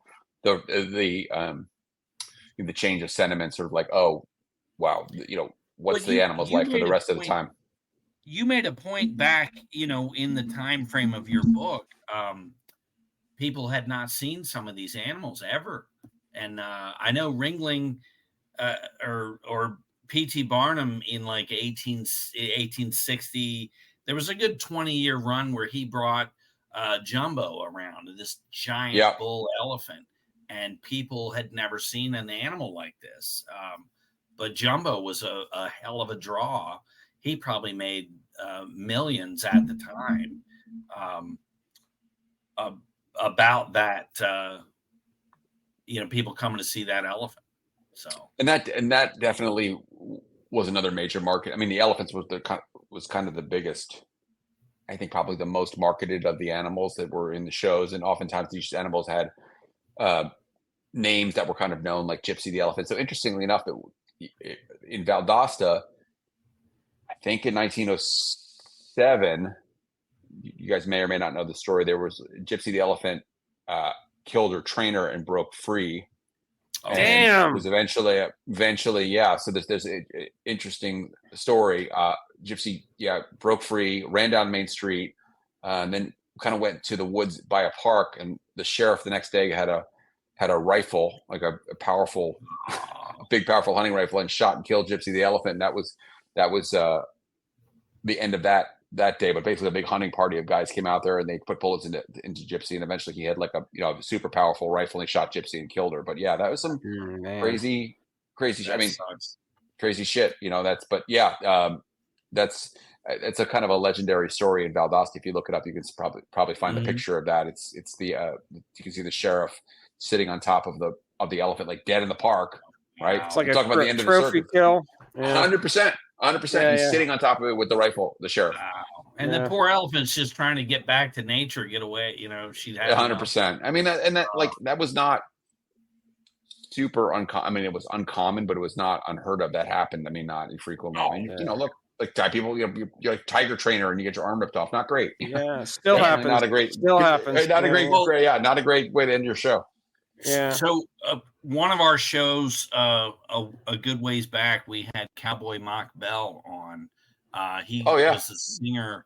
[SPEAKER 3] change of sentiment, sort of like, oh wow, you know, what's the animal's life for the rest of the time.
[SPEAKER 2] You made a point back, you know, in the time frame of your book. People had not seen some of these animals ever, and I know Ringling or P.T. Barnum in like 1860. There was a good 20-year run where he brought Jumbo around, this giant bull elephant, and people had never seen an animal like this. But Jumbo was a hell of a draw. He probably made millions at the time about that, you know, people coming to see that elephant. So
[SPEAKER 3] and that definitely was another major market. I mean, the elephants was kind of the biggest, I think, probably the most marketed of the animals that were in the shows, and oftentimes these animals had names that were kind of known, like Gypsy the elephant. So interestingly enough, that in Valdosta, I think in 1907, you guys may or may not know the story. There was Gypsy the elephant killed her trainer and broke free.
[SPEAKER 1] Oh, damn!
[SPEAKER 3] It was eventually, yeah. So there's an interesting story. Gypsy, broke free, ran down Main Street, and then kind of went to the woods by a park. And the sheriff the next day had a rifle, like a powerful, big powerful hunting rifle, and shot and killed Gypsy the elephant. And that was the end of that day. But basically, a big hunting party of guys came out there and they put bullets into Gypsy, and eventually he had like a super powerful rifle, and he shot Gypsy and killed her. But yeah, that was some crazy I mean, crazy shit, you know. That's it's a kind of a legendary story in Valdosta. If you look it up, you can probably find the picture of that. It's you can see the sheriff sitting on top of the elephant, like dead in the park, right?
[SPEAKER 1] It's like
[SPEAKER 3] talking
[SPEAKER 1] about the end of the circus. Kill.
[SPEAKER 3] 100%. He's sitting on top of it with the rifle, the sheriff.
[SPEAKER 2] Wow. And the poor elephant's just trying to get back to nature, get away. You know, she'd have
[SPEAKER 3] 100%. I mean, that was not super uncommon. I mean, it was uncommon, but it was not unheard of. That happened. I mean, not infrequently. I mean, you know, look, like people, you know, you're like tiger trainer and you get your arm ripped off. Not great.
[SPEAKER 1] Yeah, still happens.
[SPEAKER 3] Not a great.
[SPEAKER 1] Still happens.
[SPEAKER 3] Not a great. Not a great way to end your show.
[SPEAKER 1] Yeah.
[SPEAKER 2] So one of our shows, a good ways back, we had Cowboy Mock Bell on. He was a singer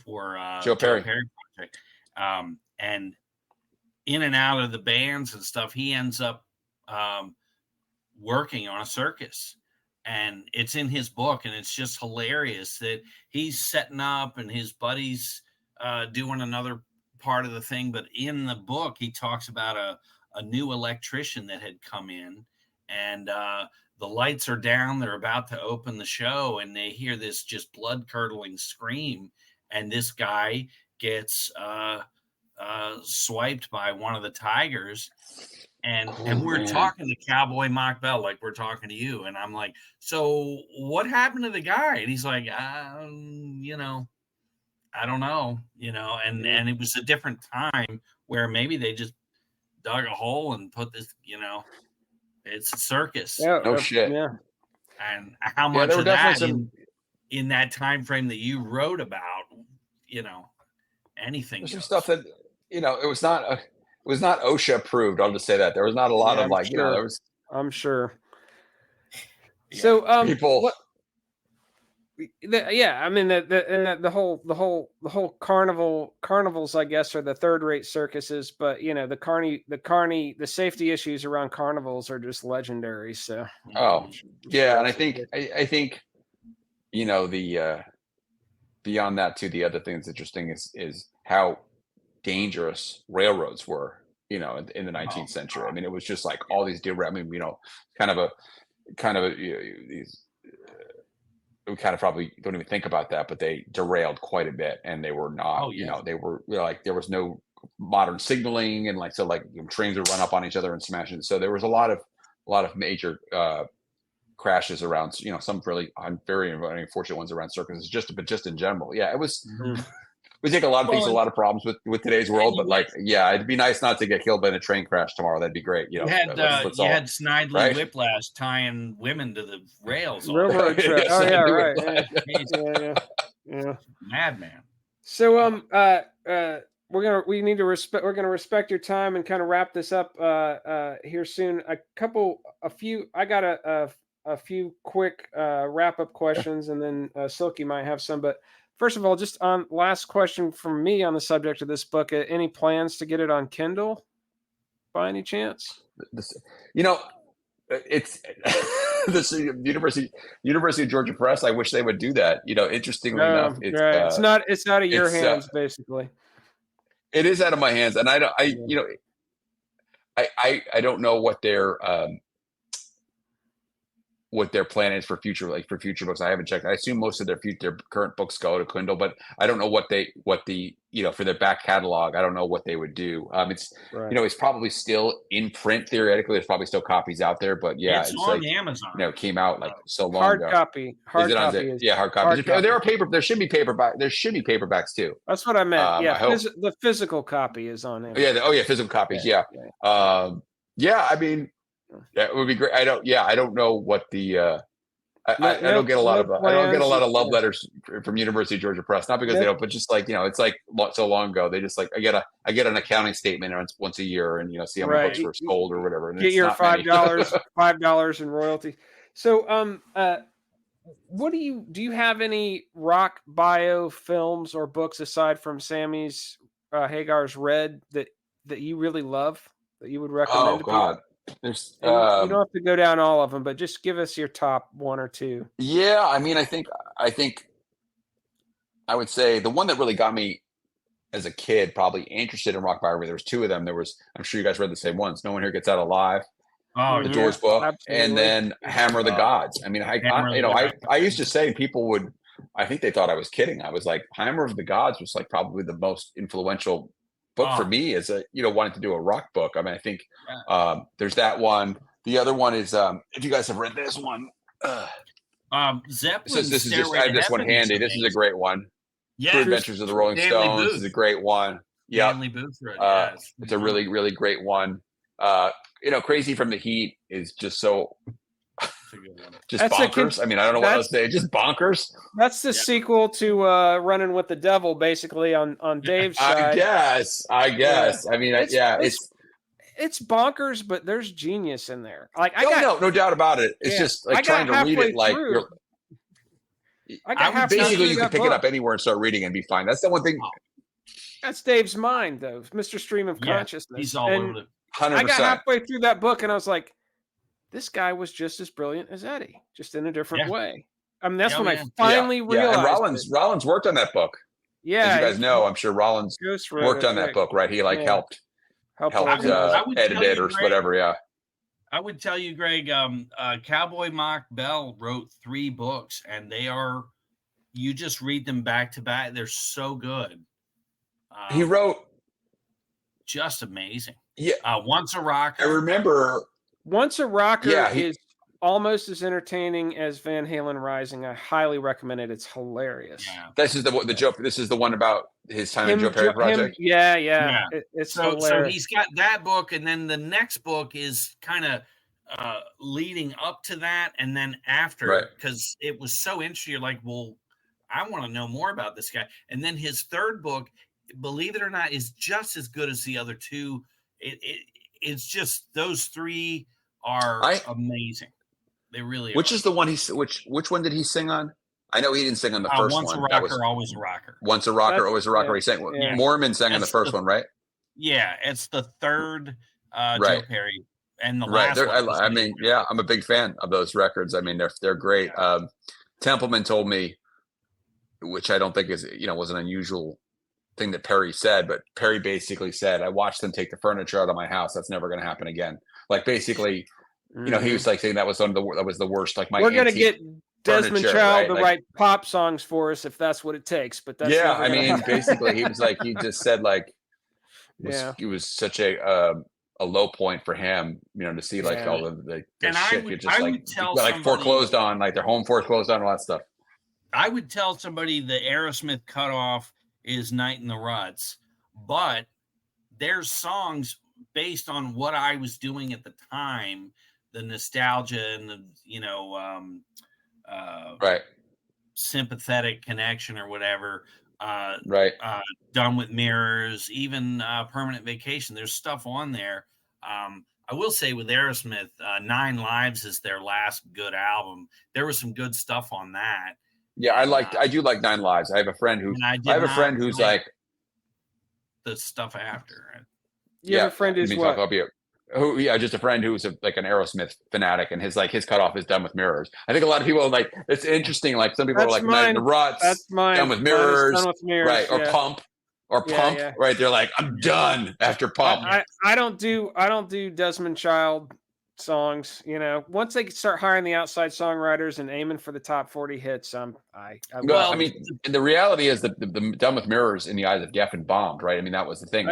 [SPEAKER 2] for
[SPEAKER 3] Joe Perry
[SPEAKER 2] Project, and in and out of the bands and stuff, he ends up working on a circus, and it's in his book, and it's just hilarious that he's setting up and his buddies doing another part of the thing. But in the book, he talks about a new electrician that had come in, and the lights are down. They're about to open the show, and they hear this just blood-curdling scream, and this guy gets swiped by one of the tigers. And we're talking to Cowboy Mock Bell like we're talking to you, and I'm like, so what happened to the guy? And he's like, you know, I don't know, you know. And it was a different time where maybe they just dug a hole and put this, you know, it's a circus.
[SPEAKER 1] Yeah,
[SPEAKER 3] no shit.
[SPEAKER 1] Yeah.
[SPEAKER 2] And how much of that in that time frame that you wrote about, you know, anything.
[SPEAKER 3] There's some stuff that, you know, it was not OSHA approved. I'll just say that there was not a lot of like, you know, there was.
[SPEAKER 1] I'm sure. So
[SPEAKER 3] people.
[SPEAKER 1] I mean the whole carnivals, I guess, are the third-rate circuses, but you know the safety issues around carnivals are just legendary. So and I think you know the
[SPEAKER 3] beyond that too, the other thing that's interesting is how dangerous railroads were, in the 19th century. I mean, it was just like all these derail. I mean, kind of these. We kind of probably don't even think about that, but they derailed quite a bit, and they were not. They were like there was no modern signaling, and trains would run up on each other and smash it. So there was a lot of major crashes around, some really very unfortunate ones around circuses, but just in general. Yeah, it was. We take a lot of things, a lot of problems with today's world, but it'd be nice not to get killed by a train crash tomorrow. That'd be great.
[SPEAKER 2] You had Snidely Whiplash tying women to the rails.
[SPEAKER 1] Railroad track. Oh yeah, right. Yeah.
[SPEAKER 2] Madman.
[SPEAKER 1] So we're gonna respect your time and kind of wrap this up here soon. I got a few quick wrap up questions, and then Silky might have some. But first of all, just on last question from me on the subject of this book: any plans to get it on Kindle by any chance?
[SPEAKER 3] It's this University of Georgia Press. I wish they would do that. Interestingly enough,
[SPEAKER 1] it's not at your hands, basically.
[SPEAKER 3] It is out of my hands, and I don't know what their plan is for future books. I haven't checked. I assume most of their current books go to Kindle, but I don't know what for their back catalog. I don't know what they would do. It's probably still in print theoretically. There's probably still copies out there, but
[SPEAKER 2] it's on Amazon.
[SPEAKER 3] It came out so long
[SPEAKER 1] hard
[SPEAKER 3] ago.
[SPEAKER 1] Copy. Hard copy.
[SPEAKER 3] Hard copy. There are paper. There should be paperback. There should be paperbacks too.
[SPEAKER 1] That's what I meant. The physical copy is on
[SPEAKER 3] Amazon. Physical copies. Yeah. I mean. Yeah, it would be great. I don't know what the I don't get a lot of love letters from University of Georgia Press. Not because they don't, but just it's like so long ago. They just I get an accounting statement once a year, and see how many books were sold or whatever. And
[SPEAKER 1] get your $5 in royalty. So what do you have any rock bio films or books aside from Sammy's Hagar's Red that you really love that you would recommend?
[SPEAKER 3] Oh God. There's
[SPEAKER 1] you don't have to go down all of them, but just give us your top one or two.
[SPEAKER 3] Yeah, I mean, I think I would say the one that really got me as a kid, probably interested in rock biography. There was two of them. I'm sure you guys read the same ones. No One Here Gets Out Alive.
[SPEAKER 2] Oh,
[SPEAKER 3] the Doors book,
[SPEAKER 1] absolutely.
[SPEAKER 3] And then Hammer of the Gods. I mean, I used to say, people would, I think they thought I was kidding. I was like, Hammer of the Gods was probably the most influential book for me as wanting to do a rock book. I mean, I think there's that one. The other one is if you guys have read this one,
[SPEAKER 2] Zeppelin.
[SPEAKER 3] So this is I have this one handy. This is a great one.
[SPEAKER 2] Yeah,
[SPEAKER 3] True Adventures of the Rolling Stones. This is a great one. Yeah,
[SPEAKER 2] Stanley Booth wrote it.
[SPEAKER 3] It's a really, really great one. Crazy from the Heat is just so just bonkers. I mean, I don't know what else to say. Just bonkers.
[SPEAKER 1] That's the sequel to Running with the Devil, basically on Dave's side.
[SPEAKER 3] I guess. I mean,
[SPEAKER 1] it's bonkers, but there's genius in there.
[SPEAKER 3] No doubt about it. It's just trying to read it basically you can pick it up anywhere and start reading and be fine. That's the one thing.
[SPEAKER 1] That's Dave's mind, though. Mr. Stream of Consciousness.
[SPEAKER 2] He's all over it.
[SPEAKER 3] 100%.
[SPEAKER 1] I got halfway through that book and I was like, this guy was just as brilliant as Eddie, just in a different way. I mean, that's when I finally realized.
[SPEAKER 3] And Rollins worked on that book.
[SPEAKER 1] Yeah.
[SPEAKER 3] As you guys know, I'm sure Rollins worked on that book, right? He helped edit it or whatever. Yeah.
[SPEAKER 2] I would tell you, Greg, Cowboy Mock Bell wrote 3 books, and you just read them back to back. They're so good.
[SPEAKER 3] He wrote.
[SPEAKER 2] Just amazing.
[SPEAKER 3] Yeah.
[SPEAKER 2] Once a Rocker.
[SPEAKER 3] I remember.
[SPEAKER 1] Once a Rocker is almost as entertaining as Van Halen Rising. I highly recommend it. It's hilarious.
[SPEAKER 3] Yeah. This is the joke. This is the one about his time in Joe Perry project.
[SPEAKER 1] Yeah. It's hilarious.
[SPEAKER 2] So he's got that book, and then the next book is kind of leading up to that, and then after, because it was so interesting. You're like, well, I want to know more about this guy. And then his third book, believe it or not, is just as good as the other two. It's just those 3 are amazing. They really are.
[SPEAKER 3] Which is the one which one did he sing on? I know he didn't sing on the first
[SPEAKER 2] Once
[SPEAKER 3] one.
[SPEAKER 2] Once a Rocker, Always a Rocker.
[SPEAKER 3] Once a Rocker, Always a Rocker. He sang. Yeah. Mormon sang on the first one, right?
[SPEAKER 2] Yeah, it's the third Joe Perry and the last one.
[SPEAKER 3] I mean, I'm a big fan of those records. I mean, they're great. Templeman told me which I don't think is, was an unusual thing that Perry said, but Perry basically said, I watched them take the furniture out of my house. That's never going to happen again. Like basically, he was like saying that was the worst. Like
[SPEAKER 1] we're going to get Desmond Child to write pop songs for us if that's what it takes. But that's
[SPEAKER 3] I mean, basically, he was like, he just said like, it was such a low point for him, to see like all the shit you just like foreclosed on, like their home foreclosed on, all that stuff.
[SPEAKER 2] I would tell somebody the Aerosmith cutoff is Night in the Ruts, but there's songs based on what I was doing at the time, the nostalgia and the
[SPEAKER 3] right,
[SPEAKER 2] sympathetic connection or whatever,
[SPEAKER 3] right,
[SPEAKER 2] Done with Mirrors, even Permanent Vacation. There's stuff on there. I will say with Aerosmith, 9 Lives is their last good album. There was some good stuff on that.
[SPEAKER 3] Yeah, I do like 9 Lives. I have a friend who's like
[SPEAKER 2] the stuff after.
[SPEAKER 1] You have a friend who's what?
[SPEAKER 3] Just a friend who's like an Aerosmith fanatic, and his cutoff is Done with Mirrors. I think a lot of people like, it's interesting. Like some people are like Night in the Ruts,
[SPEAKER 1] that's mine.
[SPEAKER 3] Done with Mirrors, right? Or
[SPEAKER 1] yeah.
[SPEAKER 3] Pump, right? They're like, I'm done after Pump.
[SPEAKER 1] I don't do Desmond Child songs. Once they start hiring the outside songwriters and aiming for the top 40 hits, I
[SPEAKER 3] mean, and the reality is that the Done with Mirrors in the Eyes of Geffen bombed, right? I mean, that was the thing.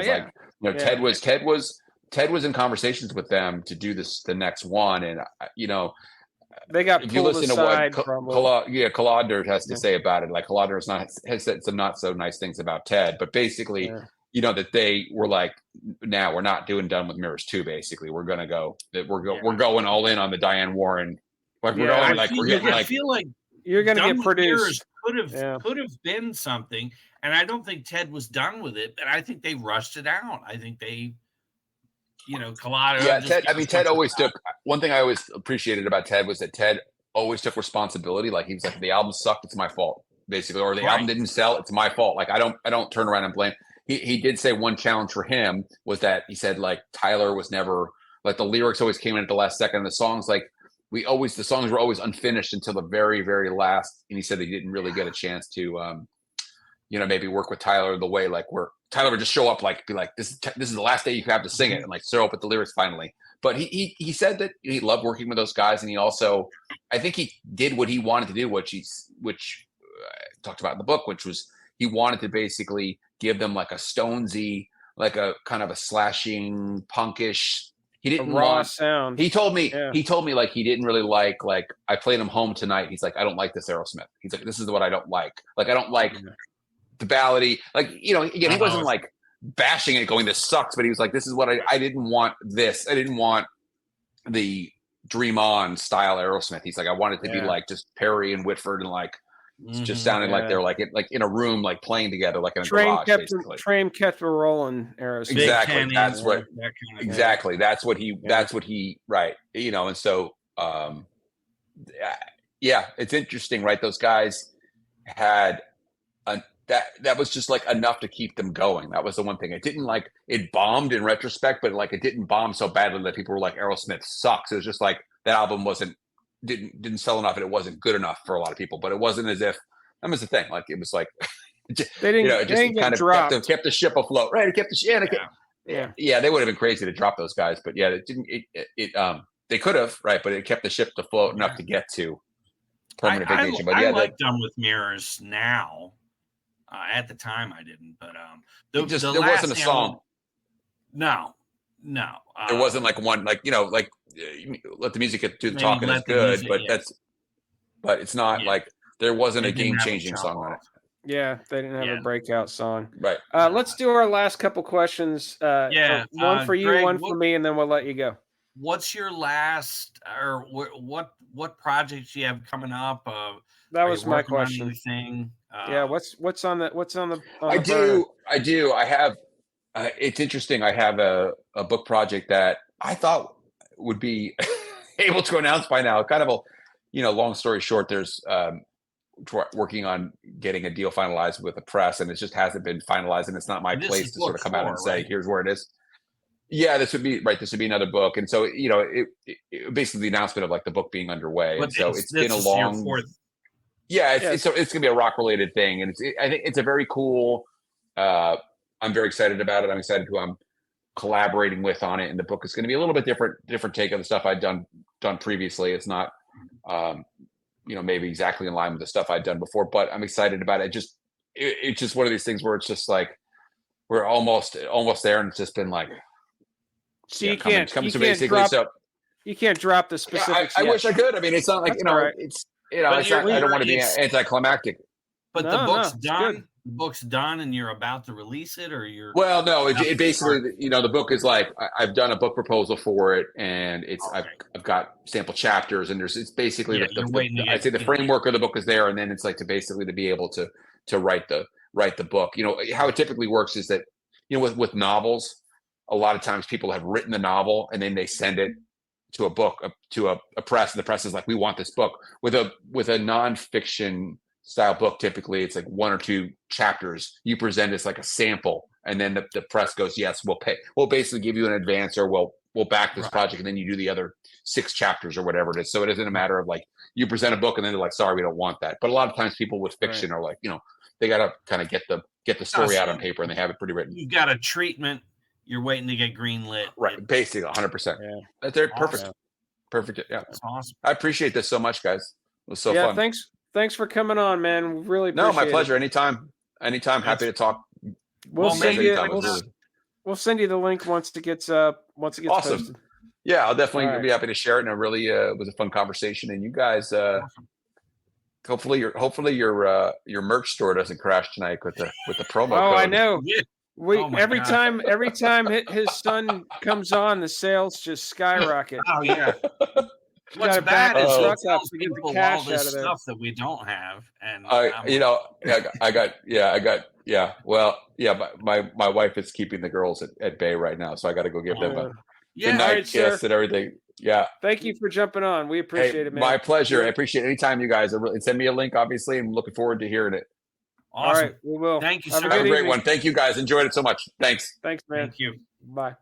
[SPEAKER 3] Ted was in conversations with them to do the next one, and
[SPEAKER 1] they got
[SPEAKER 3] if you listen to what Colodner has to say about it, like Colodner has said some not so nice things about Ted, but basically, that they were like, now we're not doing Done with Mirrors 2. Basically, we're gonna go. We're going all in on the Diane Warren. Like we're going like we're getting like.
[SPEAKER 2] I feel like
[SPEAKER 1] you're gonna get produced.
[SPEAKER 2] Could have been something, and I don't think Ted was done with it, but I think they rushed it out. I think they. Colada.
[SPEAKER 3] Yeah, Ted. I mean, Ted always took. One thing I always appreciated about Ted was that Ted always took responsibility. Like he was like, the album sucked, it's my fault, basically, or the album didn't sell, it's my fault. Like I don't turn around and blame. He did say one challenge for him was that he said like Tyler was never like the lyrics always came in at the last second. And the songs the songs were always unfinished until the very very last. And he said he didn't really get a chance to maybe work with Tyler the way like where Tyler would just show up, like be like, this is the last day you have to sing it, and like throw up at the lyrics finally. But he said that he loved working with those guys, and he also, I think he did what he wanted to do, which talked about in the book, which was he wanted to basically give them like a Stonesy, like a kind of a slashing punkish. He didn't want
[SPEAKER 1] sound.
[SPEAKER 3] He told me like he didn't really like I played him Home Tonight. He's like, I don't like this Aerosmith. He's like, this is what I don't like. Like I don't like. The ballady, like again, he wasn't like bashing it, going, "This sucks," but he was like, "This is what I didn't want. This I didn't want the Dream On style Aerosmith." He's like, "I wanted to be like just Perry and Whitford and like just sounded like they're like in a room like playing together, like in a garage."
[SPEAKER 1] Train kept a rolling Aerosmith.
[SPEAKER 3] Exactly. That's what. Exactly. That's what he. That's what he. Right. And so, it's interesting, right? Those guys had. That was just like enough to keep them going. That was the one thing. It didn't like it bombed in retrospect, but like it didn't bomb so badly that people were like, Aerosmith sucks. It was just like that album didn't sell enough and it wasn't good enough for a lot of people. But it wasn't as if that was the thing. Like it was like
[SPEAKER 1] they didn't
[SPEAKER 3] kind
[SPEAKER 1] of
[SPEAKER 3] kept the ship afloat. Right. It kept the ship. Yeah. They would have been crazy to drop those guys, but yeah, it didn't. They could have, right? But it kept the ship afloat enough to get to Permanent Vacation. But
[SPEAKER 2] I like Done with Mirrors now. At the time, I didn't, but
[SPEAKER 3] there wasn't a song.
[SPEAKER 2] No.
[SPEAKER 3] There wasn't like one, like let the music do the talking is good, but it's not like there wasn't a game-changing song on it.
[SPEAKER 1] Yeah, they didn't have a breakout song.
[SPEAKER 3] Right.
[SPEAKER 1] Let's do our last couple questions. One for you, Greg, one for me, and then we'll let you go.
[SPEAKER 2] What's your last, or what projects you have coming up?
[SPEAKER 1] That was my question. What's on the
[SPEAKER 3] I do. I have. It's interesting. I have a book project that I thought would be able to announce by now. Kind of a, long story short. There's working on getting a deal finalized with the press, and it just hasn't been finalized, and it's not my place to sort of come out and say, here's where it is. Yeah, this would be another book, and so it basically the announcement of like the book being underway, and so it's been a long. Yeah, it's gonna be a rock related thing, and I think it's a very cool. I'm very excited about it. I'm excited who I'm collaborating with on it, and the book is going to be a little bit different take on the stuff I'd done previously. It's not, maybe exactly in line with the stuff I'd done before, but I'm excited about it. It's just one of these things where it's just like we're almost there, and it's just been like.
[SPEAKER 1] So you can't drop the specifics.
[SPEAKER 3] I wish I could. I mean, it's not like
[SPEAKER 1] right.
[SPEAKER 3] it's it's not, I don't want to be anticlimactic.
[SPEAKER 2] But the book's done. Good. The book's done, and you're about to release it, or you're.
[SPEAKER 3] Well, no. It basically, the book is like I've done a book proposal for it, and it's I've got sample chapters, and it's basically I'd say the framework of the book is there, and then it's like to be able to write the book. How it typically works is that with novels, a lot of times people have written the novel and then they send it to a book to a press, and the press is like, we want this book. With a nonfiction style book, typically it's like 1 or 2 chapters. You present as like a sample, and then the press goes, yes, we'll basically give you an advance, or we'll back this project, and then you do the other 6 chapters or whatever it is. So it isn't a matter of like you present a book and then they're like, sorry, we don't want that. But a lot of times people with fiction are like, they got to kind of get the story out on paper, and they have it pretty written.
[SPEAKER 2] You got a treatment. You're waiting to get green lit.
[SPEAKER 3] Right. Basically 100%. Yeah. They're perfect. Perfect. Yeah.
[SPEAKER 2] That's awesome.
[SPEAKER 3] I appreciate this so much, guys. It was so fun.
[SPEAKER 1] Thanks for coming on, man. We really appreciate it.
[SPEAKER 3] No, my pleasure. Anytime. Happy to talk.
[SPEAKER 1] We'll send you the link once it gets awesome. Posted.
[SPEAKER 3] Yeah, I'll definitely be happy to share it. And it really was a fun conversation. And you guys, hopefully your merch store doesn't crash tonight with the promo code.
[SPEAKER 1] Oh, I know. Yeah. Every time his son comes on, the sales just skyrocket.
[SPEAKER 2] Oh yeah. What's bad is he tells people all this stuff that we don't have, and
[SPEAKER 3] I got Well, my wife is keeping the girls at bay right now, so I got to go give them a good night kiss and everything. Yeah.
[SPEAKER 1] Thank you for jumping on. We appreciate it, man.
[SPEAKER 3] My pleasure. I appreciate it anytime, you guys. Send me a link, obviously, and I'm looking forward to hearing it.
[SPEAKER 2] Awesome.
[SPEAKER 1] All right, we will.
[SPEAKER 2] Thank you,
[SPEAKER 3] sir. Have a great one. Thank you, guys. Enjoyed it so much. Thanks.
[SPEAKER 1] Thanks, man.
[SPEAKER 2] Thank you.
[SPEAKER 1] Bye.